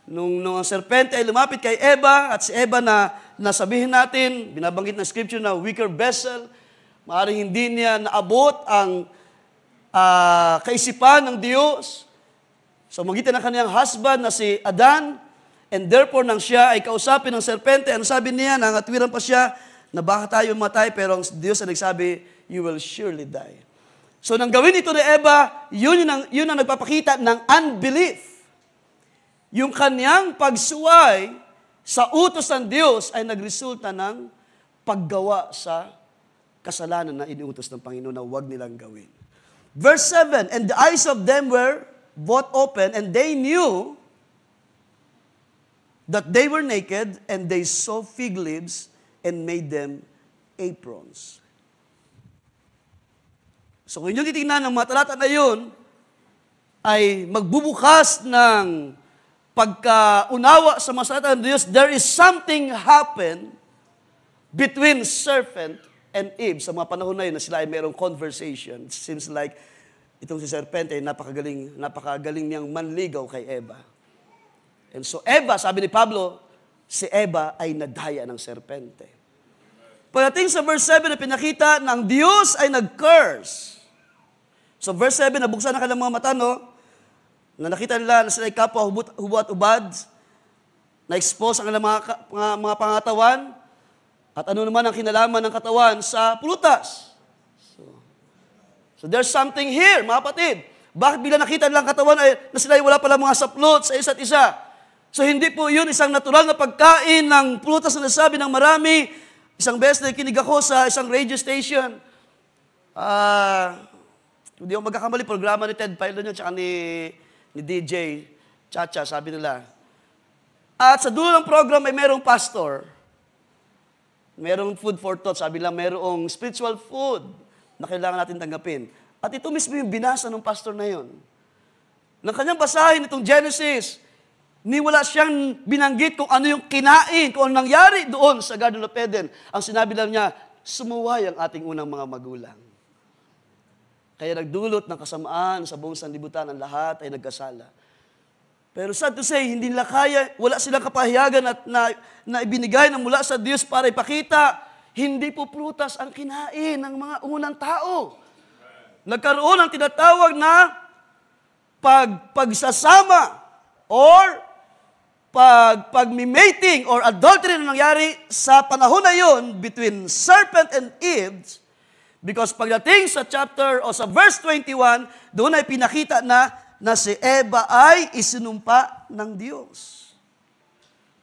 nung ang serpente ay lumapit kay Eva, at si Eva na nasabihin natin, binabanggit ng scripture na weaker vessel, Maaaring hindi niya naabot ang kaisipan ng Diyos. So magitan ng kanyang husband na si Adan, and therefore nang siya ay kausapin ng serpente, ano sabi niya? Nangatwiran pa siya na baka tayo matay, pero ang Diyos ay nagsabi, you will surely die. So nang gawin ito ni Eva, yun ang nagpapakita ng unbelief. Yung kanyang pagsuway sa utos ng Diyos ay nagresulta ng paggawa sa kasalanan na inuutos ng Panginoon na huwag nilang gawin. Verse 7, and the eyes of them were both open, and they knew that they were naked, and they sewed fig leaves and made them aprons. So kung inyong titingnan ng mga talata na yun, ay magbubukas ng pagkaunawa sa mga salita ng Diyos, there is something happen between serpent and Eve sa mga panahon na yun na sila ay mayroong conversation. It seems like itong si serpente ay napakagaling niyang manligaw kay Eva. And so Eva, sabi ni Pablo, si Eva ay nadaya ng serpente. Pagdating sa verse 7 na pinakita na ang Diyos ay nag-curse. So verse 7, nabuksan na kanilang mga mata, no? Na nakita nila na sila ay kapwa hubo at ubad, na-expose ang kanilang mga pangatawan, at ano naman ang kinalaman ng katawan sa pulutas. So there's something here, mga kapatid. Bakit bila nakita nilang katawan ay na sila ay wala pala mga saplot sa isa't isa? So hindi po yun isang natural na pagkain ng pulutas na nasabi ng marami. Isang beses na kinig ako sa isang radio station. Hindi ako magkakamali, programa ni Ted Pilon yun, tsaka ni DJ Chacha, sabi nila. At sa dulo ng program ay merong pastor. Merong food for thought, sabi lang merong spiritual food na kailangan natin tanggapin. At ito mismo yung binasa ng pastor na yun. Nang kanyang basahin itong Genesis, ni wala siyang binanggit kung ano yung kinain, kung ano nangyari doon sa Garden of Eden. Ang sinabi lang niya, sumuway ang ating unang mga magulang. Kaya nagdulot ng kasamaan sa buong sanlibutan, ang lahat ay nagkasala. Pero sad to say, hindi nila kaya, wala silang kapahiyagan at na ibinigay na mula sa Diyos para ipakita, hindi po prutas ang kinain ng mga unang tao. Nagkaroon ng tinatawag na pagsasama or pagmimating or adultery na nangyari sa panahon na yon between serpent and Eve. Because pagdating sa chapter o sa verse 21, doon ay pinakita na si Eva ay isinumpa ng Diyos.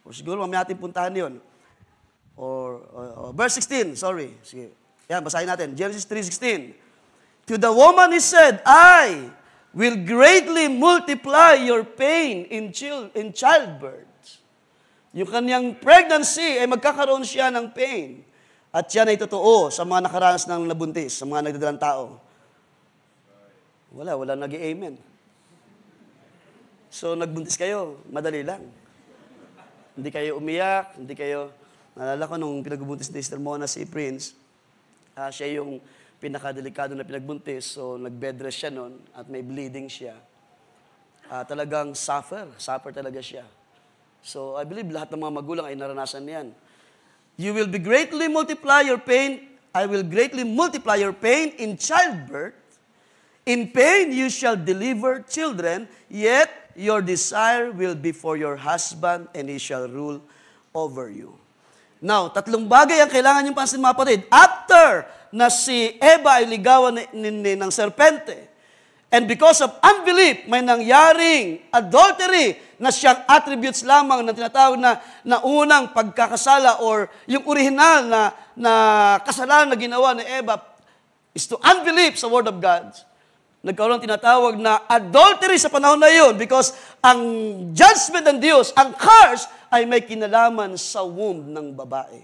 O siguro mamaya natin puntahan yun. Or verse 16, sorry. Sige. Yan, basahin natin. Genesis 3:16. To the woman he said, I will greatly multiply your pain in childbirth. Yung kanyang pregnancy ay magkakaroon siya ng pain. At yan ay totoo sa mga nakaranas ng nabuntis, sa mga nagdadalang tao. Wala nag-i-amen. So, nagbuntis kayo, madali lang. Hindi kayo umiyak, hindi kayo, naalala ko nung pinagbuntis ni Sister Mona si Prince, siya yung pinakadelikado na pinagbuntis, so nag-bed rest siya noon at may bleeding siya. Talagang suffer talaga siya. So, I believe lahat ng mga magulang ay naranasan niyan. You will be greatly multiply your pain. I will greatly multiply your pain in childbirth. In pain you shall deliver children, yet your desire will be for your husband, and he shall rule over you. Now, tatlong bagay ang kailangan niyong pansin, mga kapatid. After na si Eva ay ligawan ng serpente, and because of unbelief, may nangyaring adultery na siyang attributes lamang na tinatawag na unang pagkakasala or yung original na kasalanan na ginawa ni Eva is to unbelief sa Word of God. Nagkaroon tinatawag na adultery sa panahon na yun because ang judgment ng Diyos, ang curse, ay may kinalaman sa womb ng babae.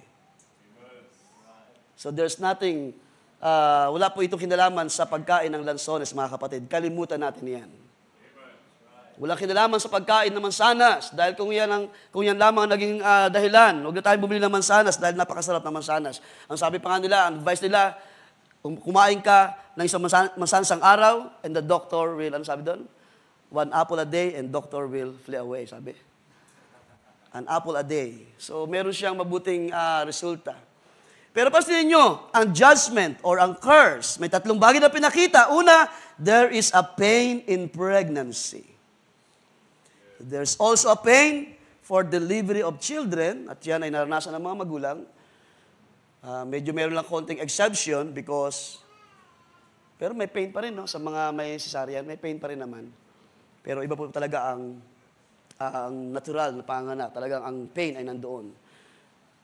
So there's nothing, wala po itong kinalaman sa pagkain ng lansones, mga kapatid. Kalimutan natin yan. Wala kinalaman sa pagkain ng mansanas dahil kung yan lamang naging dahilan, huwag na tayong bumili ng mansanas dahil napakasarap ng mansanas. Ang sabi pa nga nila, ang advice nila, kung kumain ka ng isang mansanas ang araw, and the doctor will, ano sabi doon? 1 apple a day and doctor will flee away, sabi. An apple a day. So meron siyang mabuting resulta. Pero pansinin nyo, ang judgment or ang curse, may tatlong bagay na pinakita. Una, there is a pain in pregnancy. There's also a pain for delivery of children, at yan ay naranasan ng mga magulang. Medyo meron lang konting exception pero may pain pa rin, no? Sa mga may cesarean, may pain pa rin naman. Pero iba po talaga ang natural na panganak. Talagang ang pain ay nandoon.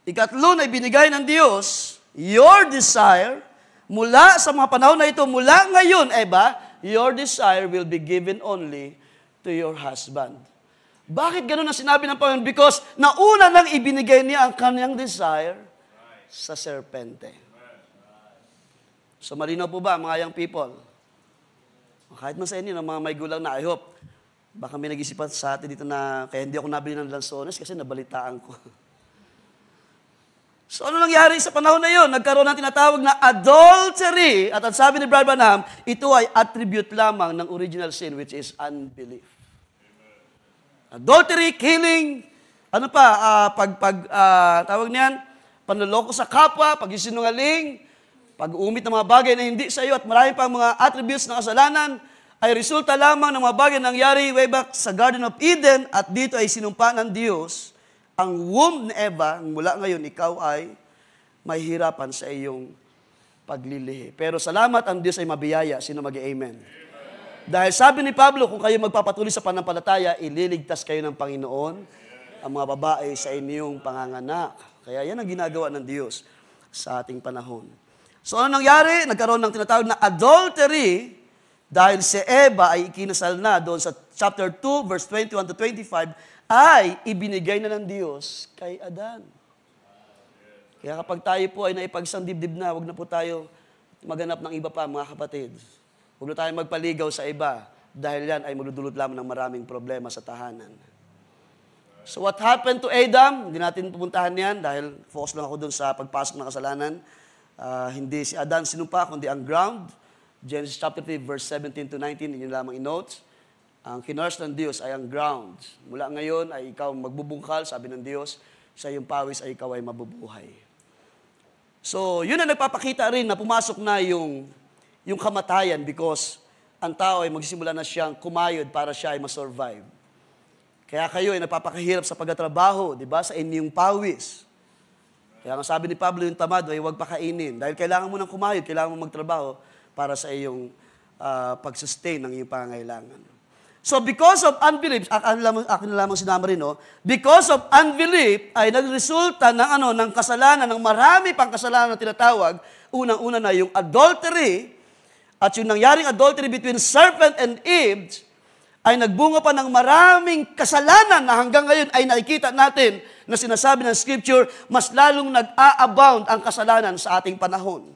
Ikatlo na ibinigay ng Diyos, your desire, mula sa mga panahon na ito, mula ngayon, Eva, your desire will be given only to your husband. Bakit ganun ang sinabi ng Panginoon? Because nauna nang ibinigay niya ang kanyang desire sa serpente. So malinaw po ba, mga young people? Kahit man sa inyo, ng mga may gulang na, I hope, baka may nag-isipan sa atin dito na, kaya hindi ako nabili ng lansones kasi nabalitaan ko. So ano nangyari sa panahon na yon? Nagkaroon ng tinatawag na adultery. At ang sabi ni Brother Branham, ito ay attribute lamang ng original sin, which is unbelief. Adultery, killing, tawag niyan, panloloko sa kapwa, pagsisinungaling, pag-uumit ng mga bagay na hindi sa iyo, at marami pang mga attributes ng kasalanan, ay resulta lamang ng mga bagay na nangyari way back sa Garden of Eden, at dito ay sinumpa ng Diyos ang womb ni Eva, mula ngayon, ikaw ay mahihirapan sa iyong paglilihi. Pero salamat, ang Diyos ay mabiyaya. Sino mag-amen? Dahil sabi ni Pablo, kung kayo magpapatuloy sa panampalataya, ililigtas kayo ng Panginoon, ang mga babae sa inyong panganganak. Kaya yan ang ginagawa ng Diyos sa ating panahon. So ano nangyari? Nagkaroon ng tinatawag na adultery, dahil si Eva ay ikinasal na doon sa chapter 2, verse 21 to 25, ay ibinigay na ng Diyos kay Adan. Kaya kapag tayo po ay naipagsandibdib na, huwag na po tayo maghanap ng iba pa, mga kapatid. Huwag na tayo magpaligaw sa iba, dahil yan ay magdudulot lamang ng maraming problema sa tahanan. So what happened to Adam? Hindi natin pupuntahan yan, dahil focus lang ako dun sa pagpasok ng kasalanan. Hindi si Adan sinumpa, kundi ang ground. Genesis chapter 3, verse 17 to 19, yun lamang in-notes. Ang kinurse ng Diyos ay ang ground. Mula ngayon ay ikaw magbubungkal, sabi ng Diyos, sa iyong pawis ay ikaw ay mabubuhay. So, yun ang nagpapakita rin na pumasok na yung kamatayan because ang tao ay magsisimula na siyang kumayod para siya ay masurvive. Kaya kayo ay napapakahirap sa pagtatrabaho, di ba? Sa inyong pawis. Kaya nga sabi ni Pablo, yung tamad ay huwag pakainin. Dahil kailangan mo ng kumayod, kailangan mo magtrabaho para sa iyong pag-sustain ng iyong pangangailangan. So because of unbelief, akin lamang sinama rin, no? Because of unbelief ay nagresulta ng kasalanan, ng marami pang kasalanan na tinatawag. Unang-una na yung adultery, at yung nangyaring adultery between serpent and Eve, ay nagbunga pa ng maraming kasalanan na hanggang ngayon ay nakikita natin na sinasabi ng Scripture, mas lalong nag-a-abound ang kasalanan sa ating panahon.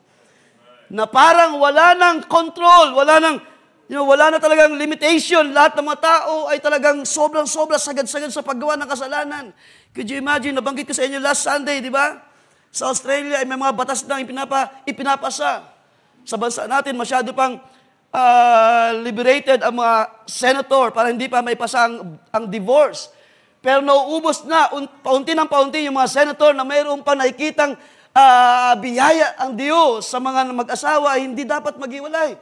Na parang wala ng control, wala na talagang limitation. Lahat ng mga tao ay talagang sobrang-sobra, sagad-sagad sa paggawa ng kasalanan. Could you imagine, nabanggit ko sa inyo last Sunday, di ba? Sa Australia ay may mga batas na ipinapasa. Sa bansa natin, masyado pang liberated ang mga senator para hindi pa may pasa ang divorce. Pero nauubos na, paunti ng paunti yung mga senator na mayroon pa nakikitang biyaya ang Diyos sa mga mag-asawa ay hindi dapat maghiwalay.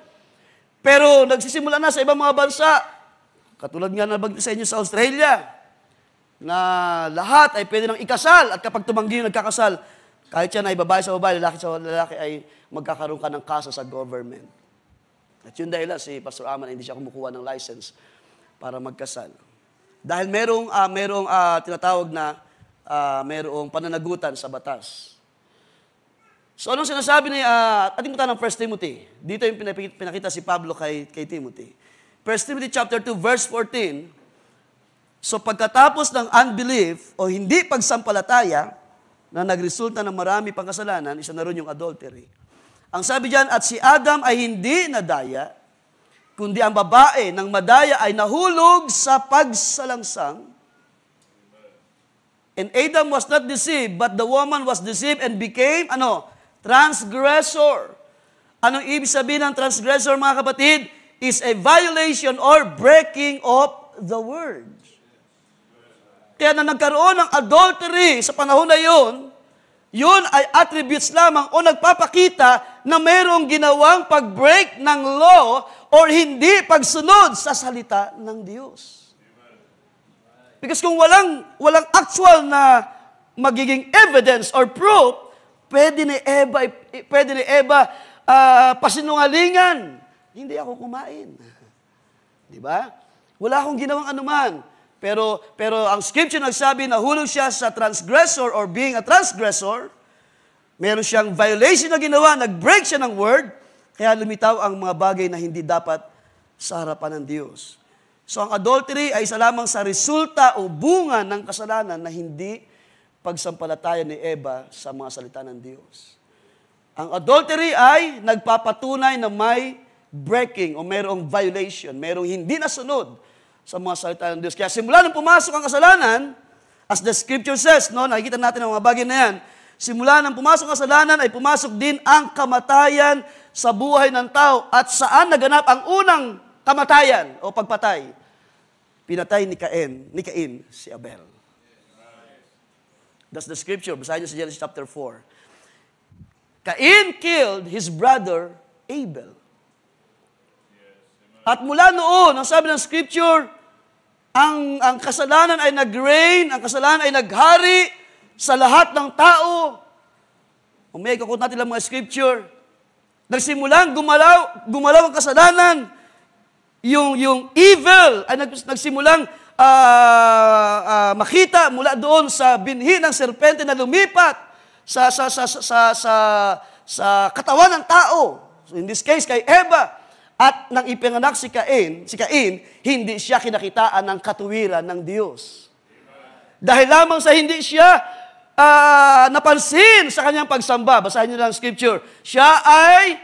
Pero nagsisimula na sa ibang mga bansa, katulad nga nabanggit sa inyo sa Australia, na lahat ay pwede nang ikasal at kapag tumanggi yung nagkakasal, kahit yan ay babae sa babae, lalaki sa lalaki, ay magkakaroon ka ng kaso sa government. At yun dahilan si Pastor Aman hindi siya kumukuha ng license para magkasal. Dahil merong tinatawag na merong pananagutan sa batas. So anong sinasabi ni, ating punta ng 1 Timothy. Dito yung pinakita si Pablo kay Timothy. 1 Timothy chapter 2, verse 14. So pagkatapos ng unbelief o hindi pagsampalataya na nagresulta ng marami pang kasalanan, isa na rin yung adultery. Ang sabi diyan, at si Adam ay hindi nadaya, kundi ang babae ng madaya ay nahulog sa pagsalangsang. And Adam was not deceived, but the woman was deceived and became, transgressor. Anong ibig sabihin ng transgressor, mga kapatid? Is a violation or breaking of the word. Kaya na nagkaroon ng adultery sa panahon na yun, Yun ay attributes lamang o nagpapakita na mayroong ginawang pag-break ng law or hindi pagsunod sa salita ng Diyos. Because kung walang actual na magiging evidence or proof, pwede ni Eva pasinungalingan. Hindi ako kumain. Di ba? Wala akong ginawang anuman. Pero ang scripture nagsabi na hulog siya sa transgressor or being a transgressor, meron siyang violation na ginawa, nag-break siya ng word, kaya lumitaw ang mga bagay na hindi dapat sa harapan ng Diyos. So ang adultery ay isa lamang sa resulta o bunga ng kasalanan na hindi pagsampalataya ni Eva sa mga salita ng Diyos. Ang adultery ay nagpapatunay na may breaking o mayroong violation, mayroong hindi nasunod sa mga salita ng Diyos. Kaya simula nang pumasok ang kasalanan, as the scripture says, no, nakikita natin ang mga bagay na yan, simula nang pumasok ang kasalanan ay pumasok din ang kamatayan sa buhay ng tao. At saan naganap ang unang kamatayan o pagpatay? Pinatay ni Cain si Abel. That's the scripture. Basahin niyo sa Genesis chapter 4. Cain killed his brother Abel. At mula noon, ang sabi ng scripture, ang kasalanan ay nag-reign, ang kasalanan ay naghari sa lahat ng tao. Umay, kakot natin lang mga scripture. Nagsimulang gumalaw ang kasalanan. Yung evil ay nagsimulang makita mula doon sa binhi ng serpente na lumipat sa katawan ng tao. So in this case, kay Eva. At nang ipinganak si Cain, hindi siya kinakitaan ng katuwiran ng Diyos. Dahil lamang sa hindi siya napansin sa kanyang pagsamba. Basahin niyo lang ang scripture. Siya ay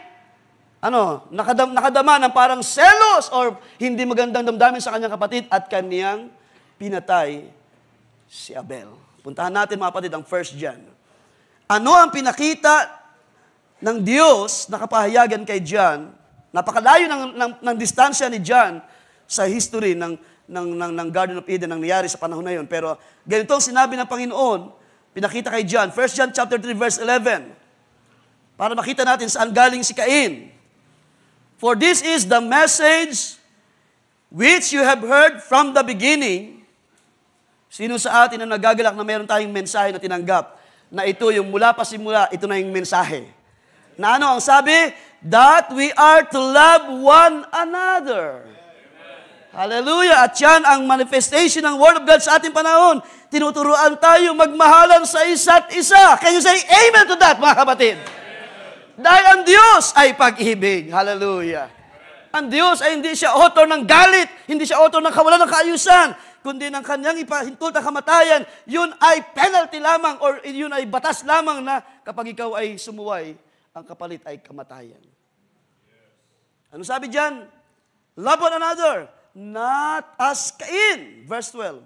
nakadama ng parang selos or hindi magandang damdamin sa kanyang kapatid at kaniyang pinatay si Abel. Puntahan natin mga kapatid ang 1 John. Ano ang pinakita ng Diyos na kapahayagan kay John? Napakalayo ng distansya ni John sa history ng Garden of Eden nang nangyari sa panahon na yun. Pero ganito ang sinabi ng Panginoon, pinakita kay John, 1 John chapter 3 verse 11. Para makita natin saan galing si Cain. For this is the message which you have heard from the beginning. Sino sa atin ang nagagalak na meron tayong mensahe na tinanggap? Na ito yung mula pa simula, ito na yung mensahe. Na ano ang sabi? That we are to love one another. Hallelujah! At yan ang manifestation ng Word of God sa ating panahon. Tinuturuan tayo magmahalan sa isa't isa. Can you say amen to that, mga kapatid? Dahil ang Diyos ay pag-ibig. Hallelujah! Ang Diyos ay hindi siya author ng galit, hindi siya author ng kawalan ng kaayusan, kundi ng kanyang ipahintulot na kamatayan, yun ay penalty lamang or yun ay batas lamang na kapag ikaw ay sumuway, ang kapalit ay kamatayan. Ano sabi diyan? Love one another, not as Cain. Verse 12.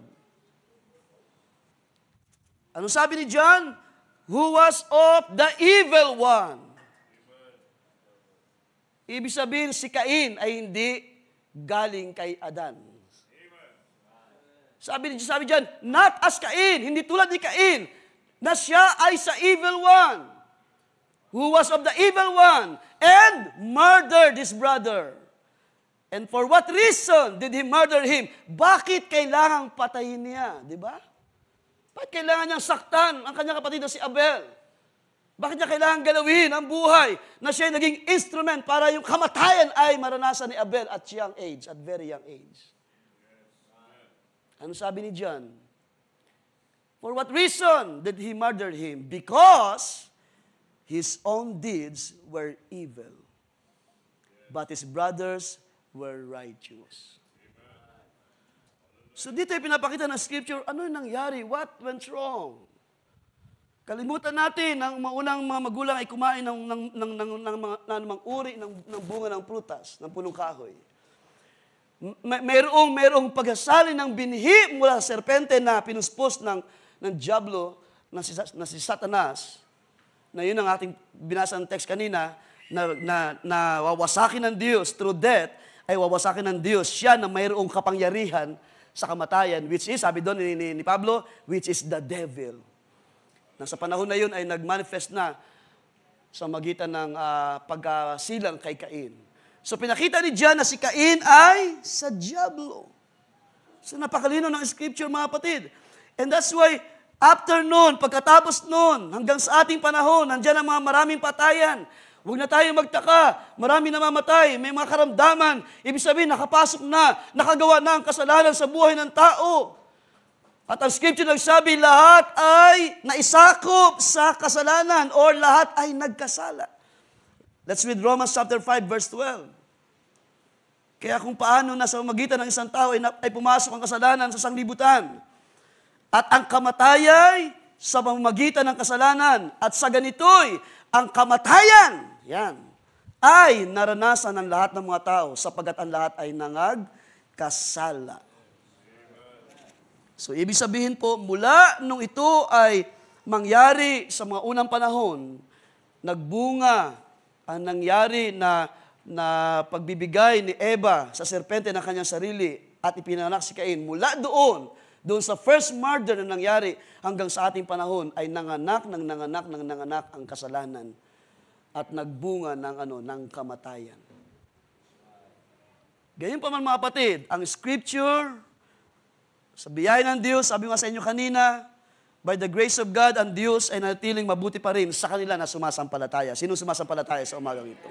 Ano sabi ni John? Who was of the evil one. Ibig sabihin, si Cain ay hindi galing kay Adan. Sabi diyan, not as Cain, hindi tulad ni Cain, na siya ay sa evil one. Who was of the evil one, and murdered his brother. And for what reason did he murder him? Bakit kailangang patayin niya? Di ba? Bakit kailangan niyang saktan ang kanyang kapatid na si Abel? Bakit niya kailangan galawin ang buhay na siya naging instrument para yung kamatayan ay maranasan ni Abel at young age, at very young age? Ano sabi ni John? For what reason did he murder him? Because his own deeds were evil, but his brothers were righteous. So dito ay pinapakita ng scripture, ano yung nangyari? What went wrong? Kalimutan natin, ang maunang mga magulang ay kumain ng mga uri ng bunga ng prutas, ng punong kahoy. Mayroong paghasali ng binhi mula sa serpente na pinuspos ng diablo na si Satanas, na yun ang ating binasang text kanina, na wawasakin ng Diyos through death, ay wawasakin ng Diyos siya na mayroong kapangyarihan sa kamatayan, which is, sabi doon ni Pablo, which is the devil. Na sa panahon na yun ay nagmanifest na sa magitan ng pagkasilang kay Cain. So pinakita ni John na si Cain ay sa diablo. So napakalino ng scripture mga kapatid. And that's why after noon, pagkatapos noon, hanggang sa ating panahon, nandiyan ang mga maraming patayan. Huwag na tayo magtaka, marami namamatay, may mga karamdaman. Ibig sabihin, nakapasok na, nakagawa na ang kasalanan sa buhay ng tao. At ang scripture nagsabi, lahat ay naisakop sa kasalanan or lahat ay nagkasala. Let's read Romans chapter 5, verse 12. Kaya kung paano nasa magitan ng isang tao ay pumasok ang kasalanan sa sanglibutan. At ang kamatayay sa pamamagitan ng kasalanan. At sa ganito'y ang kamatayan, yan, ay naranasan ng lahat ng mga tao sapagkat ang lahat ay nangagkasala. So, ibig sabihin po, mula nung ito ay mangyari sa mga unang panahon, nagbunga ang nangyari na pagbibigay ni Eva sa serpente ng kanyang sarili at ipinanganak si Cain. Mula doon sa first murder na nangyari hanggang sa ating panahon ay nanganak ang kasalanan at nagbunga ng kamatayan. Ganyan pa man mga kapatid, ang scripture, sa biyaya ng Diyos, sabi nga sa inyo kanina, by the grace of God, ang Diyos ay natiling mabuti pa rin sa kanila na sumasampalataya. Sino sumasampalataya sa umagang ito?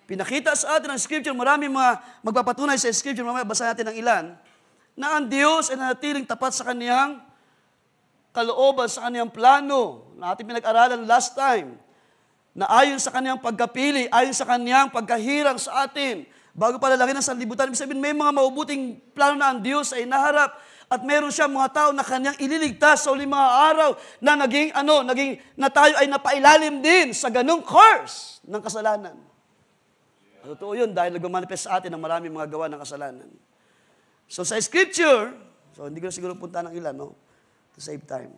Pinakita sa atin ang scripture, marami mga magpapatunay sa scripture, mamaya basa natin ang ilan, na ang Diyos ay natiling tapat sa kaniyang kalooban, sa kaniyang plano, na ating pinag-aralan last time, na ayon sa kaniyang pagkapili, ayon sa kaniyang pagkahirang sa atin, bago palalaki ng sanlibutan. Ibig sabihin, may mga maubuting plano na ang Diyos ay naharap at meron siya mga tao na kaniyang ililigtas sa uling mga araw na na tayo ay napailalim din sa ganung curse ng kasalanan. At totoo yun dahil nag-manifest sa atin ang maraming mga gawa ng kasalanan. So sa scripture, so hindi ko na siguro punta ng ilan, no? To save time.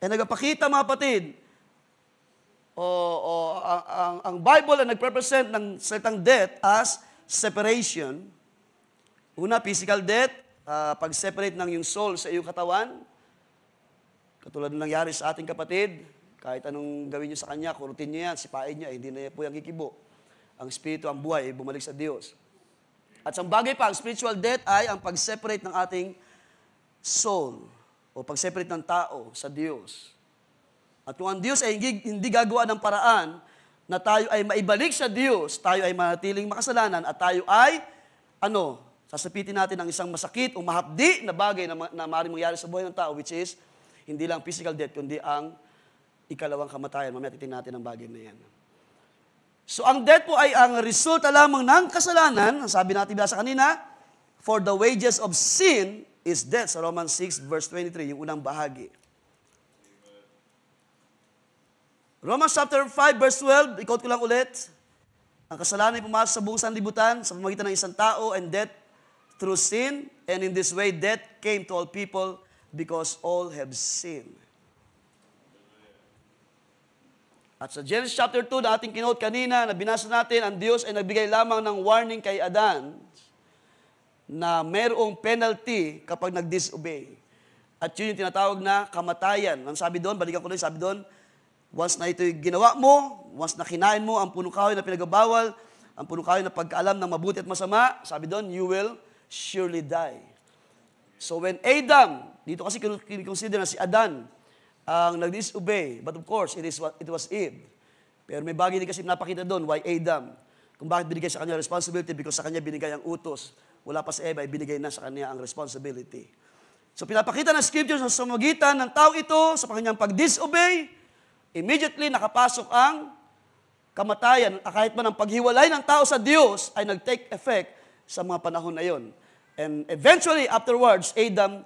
Nagpakita mga kapatid, ang Bible ay nagrepresent ng salitang death as separation. Una, physical death, pag-separate ng yung soul sa iyong katawan. Katulad ng nangyari sa ating kapatid, kahit anong gawin niyo sa kanya, kurutin niyo yan, sipain niya, hindi na po yung kikibo. Ang espiritu, ang buhay, bumalik sa Diyos. At sa bagay pa, ang spiritual death ay ang pag-separate ng ating soul o pag-separate ng tao sa Diyos. At kung ang Diyos ay hindi gagawa ng paraan na tayo ay maibalik sa Diyos, tayo ay manatiling makasalanan at tayo ay, sasapitin natin ang isang masakit o mahapdi na bagay na maaaring mangyari sa buhay ng tao, which is, hindi lang physical death, kundi ang ikalawang kamatayan. Mamaya titingnan natin ang bagay na yan. So, ang death po ay ang resulta lamang ng kasalanan. Sabi natin sa kanina, for the wages of sin is death. Sa Romans 6, verse 23, yung unang bahagi. Romans chapter 5, verse 12, i-quote ko lang ulit. Ang kasalanan ay pumasok sa buong sanlibutan sa pamamagitan ng isang tao and death through sin. And in this way, death came to all people because all have sinned. At sa Genesis chapter 2 na ating kinote kanina, na binasa natin, ang Diyos ay nagbigay lamang ng warning kay Adan na mayroong penalty kapag nag-disobey. At yun yung tinatawag na kamatayan. Ang sabi doon, balikan ko na yung sabi doon, once na ito'y ginawa mo, once na kinain mo ang punong kahoy na pinagbabawal, ang punong kahoy na pagkaalam ng mabuti at masama, sabi doon, you will surely die. So when Adam, dito kasi consider na si Adan, ang nag-disobey. But of course, it was Eve. Pero may bagay din kasi napakita doon, why Adam? Kung bakit binigay sa kanya responsibility, because sa kanya binigay ang utos. Wala pa sa Eva, binigay na sa kanya ang responsibility. So pinapakita ng scriptures sa magitan ng tao ito, sa kanyang pag-disobey, immediately nakapasok ang kamatayan. Kahit man ang paghiwalay ng tao sa Diyos ay nag-take effect sa mga panahon na yon. And eventually, afterwards, Adam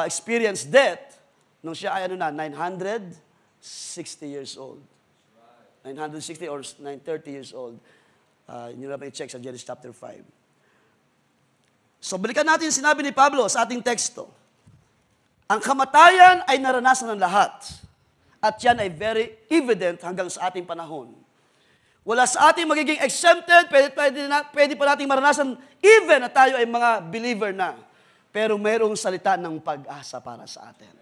experienced death nung siya ay 960 years old. 960 or 930 years old. Yun na ba i-check sa Genesis chapter 5. So, balikan natin yung sinabi ni Pablo sa ating teksto. Ang kamatayan ay naranasan ng lahat. At yan ay very evident hanggang sa ating panahon. Wala sa ating magiging exempted, pwede pa nating maranasan even na tayo ay mga believer na. Pero mayroong salita ng pag-asa para sa atin.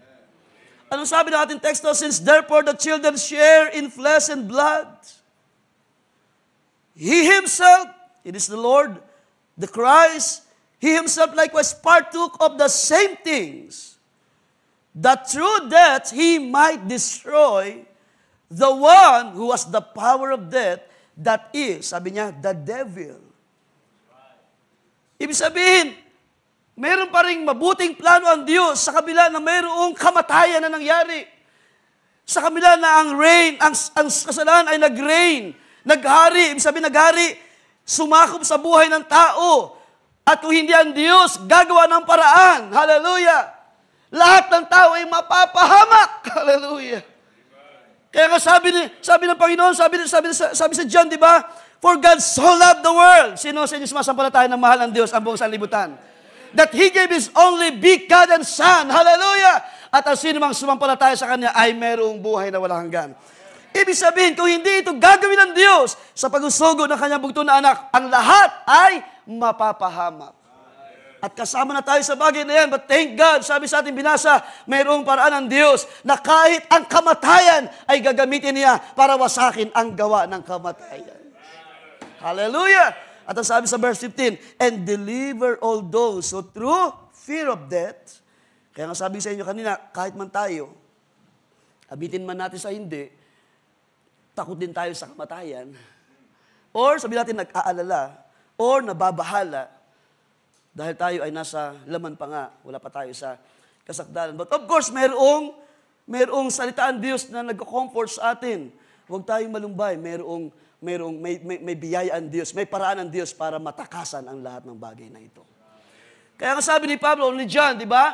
Anong sabi ng ating teksto? Since therefore the children share in flesh and blood, He Himself, it is the Lord, the Christ, He Himself likewise partook of the same things, that through death He might destroy the one who has the power of death, that is, sabi niya, the devil. Ibig sabihin, meron pa ring mabuting plano ang Diyos sa kabila na mayroong kamatayan na nangyari. Sa kabila na ang kasalanan ay nag-reign, naghari, ibig sabihin naghari, sumakop sa buhay ng tao. At kung hindi ang Diyos, gagawa ng paraan. Hallelujah! Lahat ng tao ay mapapahamak. Hallelujah! Kaya nga sabi ng Panginoon, sabi sa John, di ba? For God so loved the world. Sino sa inyo sumasampalataya ng mahal ng Diyos ang buong sanlibutan? That He gave His only begotten Son. Hallelujah! At ang sino mang sumampalataya sa Kanya ay mayroong buhay na walang hanggan. Ibig sabihin, kung hindi ito gagawin ng Diyos sa pag-usugo ng Kanyang bugtong na anak, ang lahat ay mapapahamak. At kasama na tayo sa bagay na yan. But thank God, sabi sa ating binasa, mayroong paraan ng Diyos na kahit ang kamatayan ay gagamitin niya para wasakin ang gawa ng kamatayan. Hallelujah! At ang sabi sa verse 15, and deliver all those who through fear of death, kaya nga sabi sa inyo kanina, kahit man tayo, abitin man natin sa hindi, takot din tayo sa kamatayan, or sabi natin nag-aalala, or nababahala, dahil tayo ay nasa laman pa nga, wala pa tayo sa kasakdalan. But of course, mayroong salitaan Diyos na nag-comfort sa atin. Huwag tayong malumbay, may biyaya ang Diyos, may paraan ang Diyos para matakasan ang lahat ng bagay na ito. Kaya nga sabi ni Pablo, ni John, di ba?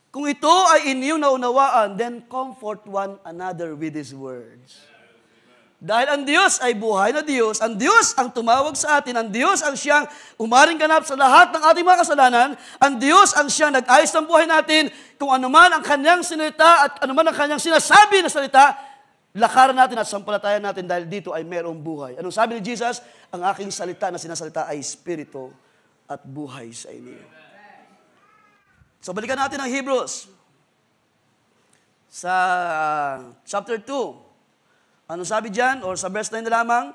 Kung ito ay inyong naunawaan, then comfort one another with His words. Dahil ang Diyos ay buhay na Diyos, ang Diyos ang tumawag sa atin, ang Diyos ang siyang umaring ganap sa lahat ng ating mga kasalanan, ang Diyos ang siyang nag-ayos ng buhay natin, kung anuman ang Kanyang sinalita at anuman ang Kanyang sinasabi na salita, lakaran natin at sampalatayan natin dahil dito ay mayroong buhay. Anong sabi ni Jesus? Ang aking salita na sinasalita ay Espiritu at buhay sa inyo. So balikan natin ang Hebrews sa chapter 2. Anong sabi dyan? Or sa verse 9 na lamang?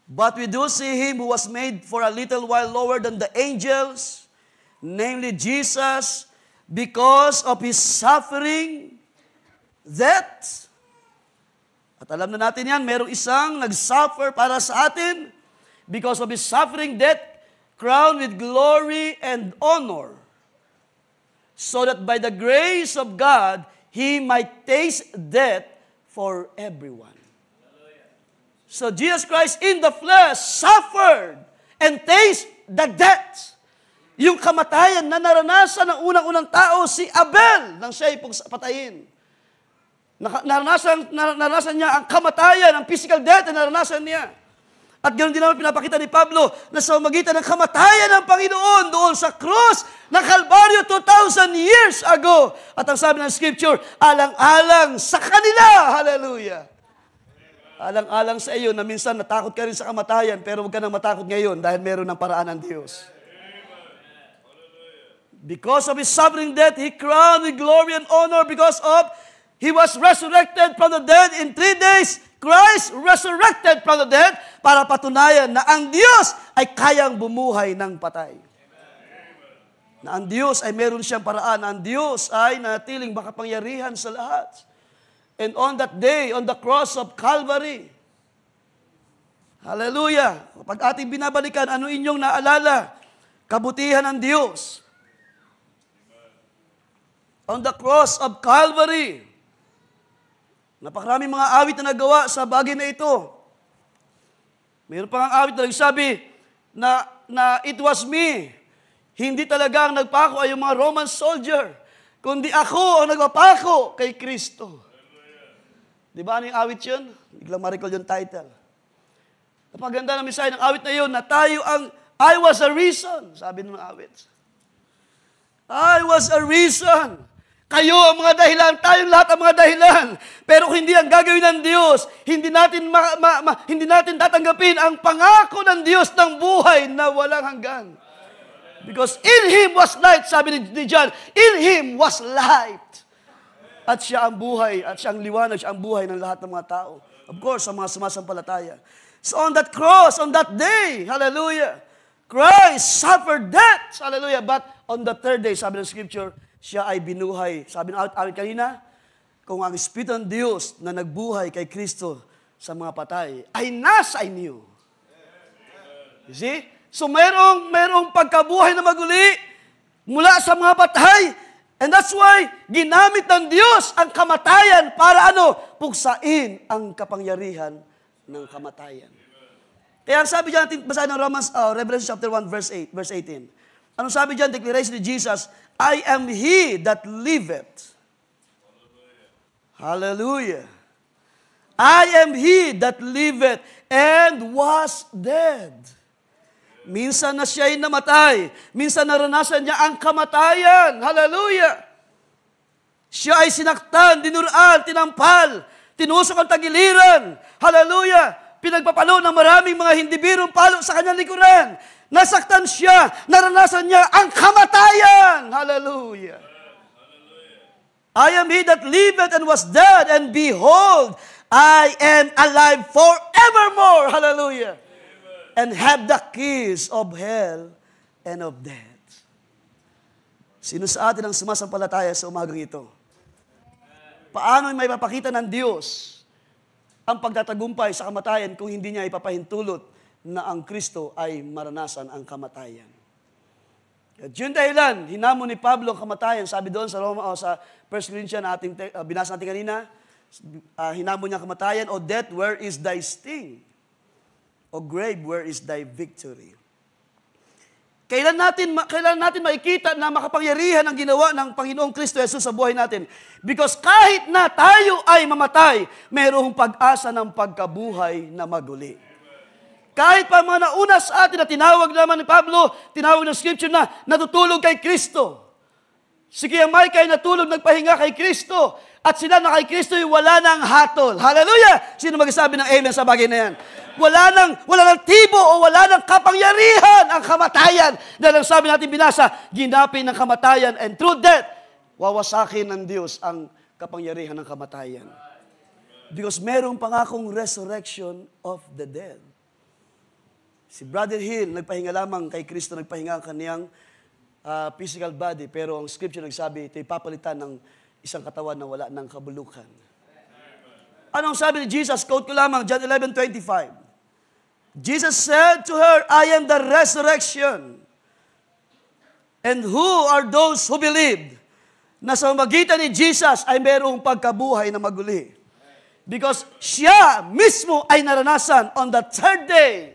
But we do see Him who was made for a little while lower than the angels, namely Jesus, because of His suffering, that, at alam na natin yan, merong isang nag-suffer para sa atin, because of His suffering, death, crowned with glory and honor, so that by the grace of God, He might taste death for everyone. So Jesus Christ in the flesh suffered and tasted the death. Yung kamatayan na naranasan ng unang-unang tao, si Abel, nang siya ay patayin. Naranasan niya ang kamatayan, ang physical death na naranasan niya. At ganoon din naman pinapakita ni Pablo na sa magitan ng kamatayan ng Panginoon doon sa krus ng Kalbaryo 2,000 years ago. At ang sabi ng Scripture, alang-alang sa kanila. Hallelujah. Alang-alang sa iyo na minsan natakot ka rin sa kamatayan, pero huwag ka nang matakot ngayon dahil meron ng paraan ng Diyos. Because of His suffering death, He crowned with glory and honor because of He was resurrected from the dead in 3 days. Christ resurrected from the dead para patunayan na ang Diyos ay kayang bumuhay ng patay. Na ang Diyos ay meron siyang paraan. Ang Diyos ay natiling makapangyarihan sa lahat. And on that day, on the cross of Calvary, hallelujah, kapag ating binabalikan, ano inyong naalala? Kabutihan ng Diyos. On the cross of Calvary, napakaraming mga awit na nagawa sa bagay na ito. Mayroon pang awit na nagsabi na it was me. Hindi talaga ang nagpako ay yung mga Roman soldier, kundi ako ang nagpapako kay Kristo. Di ba ano yung awit yun? Biglang ma-recall yung title. Napaganda na mensahe ng awit na yun na tayo ang I was a reason, sabi ng awit. I was a reason. Kayo ang mga dahilan, tayong lahat ang mga dahilan. Pero kung hindi ang gagawin ng Diyos, hindi natin tatanggapin ang pangako ng Diyos ng buhay na walang hanggan. Because in Him was light, sabi ni John, in Him was light. At siya ang buhay, at siya ang liwanag, siya ang buhay ng lahat ng mga tao. Of course, sa mga sumasampalataya. So on that cross, on that day, hallelujah, Christ suffered death, hallelujah. But on the third day, sabi ng Scripture, siya ay binuhay. Sabi ng amin kanina, kung ang Espiritu ng Diyos na nagbuhay kay Kristo sa mga patay, ay nasa inyo. You see? So mayroong pagkabuhay na maguli mula sa mga patay. And that's why ginamit ng Diyos ang kamatayan para puksain ang kapangyarihan ng kamatayan. Kaya ang sabi diyan, basahin ng Revelation chapter 1 verse 18. Anong sabi diyan? Declaration ni Jesus, I am He that liveth. Hallelujah. I am He that liveth and was dead. Minsan na siya'y namatay. Minsan naranasan niya ang kamatayan. Hallelujah! Siya ay sinaktan, dinuraan, tinampal, tinusok ang tagiliran. Hallelujah! Pinagpapalo ng maraming mga hindi birong palo sa kanyang likuran. Nasaktan siya, naranasan niya ang kamatayan. Hallelujah! I am He that liveth and was dead, and behold, I am alive forevermore. Hallelujah! And have the keys of hell and of death. Sino sa atin ang sumasampalataya sa umagang ito? Paano may mapakita ng Diyos ang pagtatagumpay sa kamatayan kung hindi niya ipapahintulot na ang Kristo ay maranasan ang kamatayan? At yun dahilan, hinamon ni Pablo ang kamatayan. Sabi doon sa Roma o sa 1 Corinthians na binasa natin kanina, hinamon niya ang kamatayan, O death, where is thy sting? O grave, where is thy victory? Kailan natin makikita na makapangyarihan ang ginawa ng Panginoong Kristo Jesus sa buhay natin? Because kahit na tayo ay mamatay, mayroong pag-asa ng pagkabuhay na maguli. Kahit pa mga nauna sa atin na tinawag naman ni Pablo, tinawag ng Scripture na natutulog kay Kristo. Si Micah ay natulog, nagpahinga kay Kristo. At sila na kay Kristo ay wala nang hatol. Hallelujah! Sino magsasabi ng amen sa bagay na yan? Wala nang tibo o wala nang kapangyarihan ang kamatayan. Dahil ang sabi natin binasa, ginapin ng kamatayan, and through death, wawasakin ng Diyos ang kapangyarihan ng kamatayan. Because merong pangakong resurrection of the dead. Si Brother Hill, nagpahinga lamang kay Kristo, nagpahinga ang kaniyang physical body, pero ang Scripture nagsabi, ito'y papalitan ng isang katawan na wala ng kabulukan. Anong sabi ni Jesus? Quote ko lamang, John 11:25. Jesus said to her, I am the resurrection. And who are those who believed? Na sa magitan ni Jesus ay mayroong pagkabuhay na maguli. Because siya mismo ay naranasan on the third day.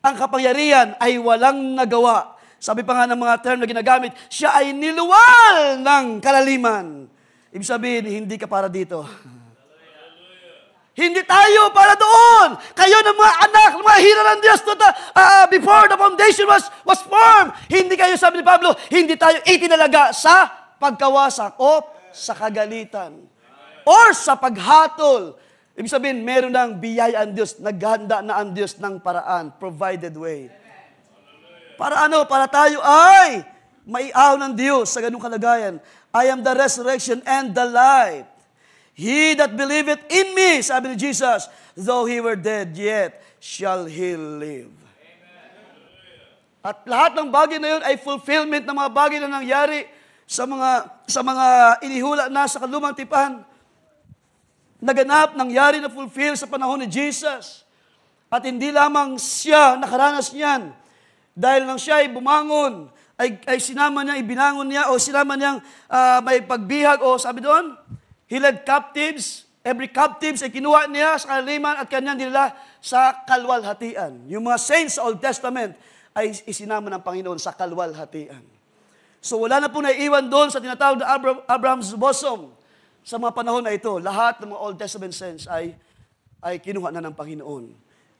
Ang kapangyarihan ay walang nagawa. Sabi pa nga ng mga term na ginagamit, siya ay niluwal ng kalaliman. Ibig sabihin, hindi ka para dito. Hindi tayo para doon. Kayo ng mga anak, ng mga hira ng Diyos before the foundation was formed. Hindi kayo, sabi ni Pablo, hindi tayo itinalaga sa pagkawasak o sa kagalitan or sa paghatol. Ibig sabihin, meron ng biyaya ang Diyos, naghanda na ang Diyos ng paraan, provided way. Para ano? Para tayo ay maiaw ng Diyos sa ganung kalagayan. I am the resurrection and the life. He that believeth in me, sabi ni Jesus, though he were dead, yet shall he live. At lahat ng bagay na yun ay fulfillment ng mga bagay na nangyari sa mga inihula na sa kalumang tipan. Naganap, nangyari na fulfill sa panahon ni Jesus. At hindi lamang siya nakaranas niyan. Dahil nang siya ay bumangon, ay sinama niya, ibinangon niya, o sinama niyang may pagbihag, o sabi doon, he led captives. Every captives ay kinuha niya sa kalaliman at kanyang dinala sa kalwalhatian. Yung mga saints sa Old Testament ay isinama ng Panginoon sa kalwalhatian. So wala na po naiiwan doon sa tinatawag na Abraham's bosom. Sa mga panahon na ito, lahat ng mga Old Testament saints ay kinuha na ng Panginoon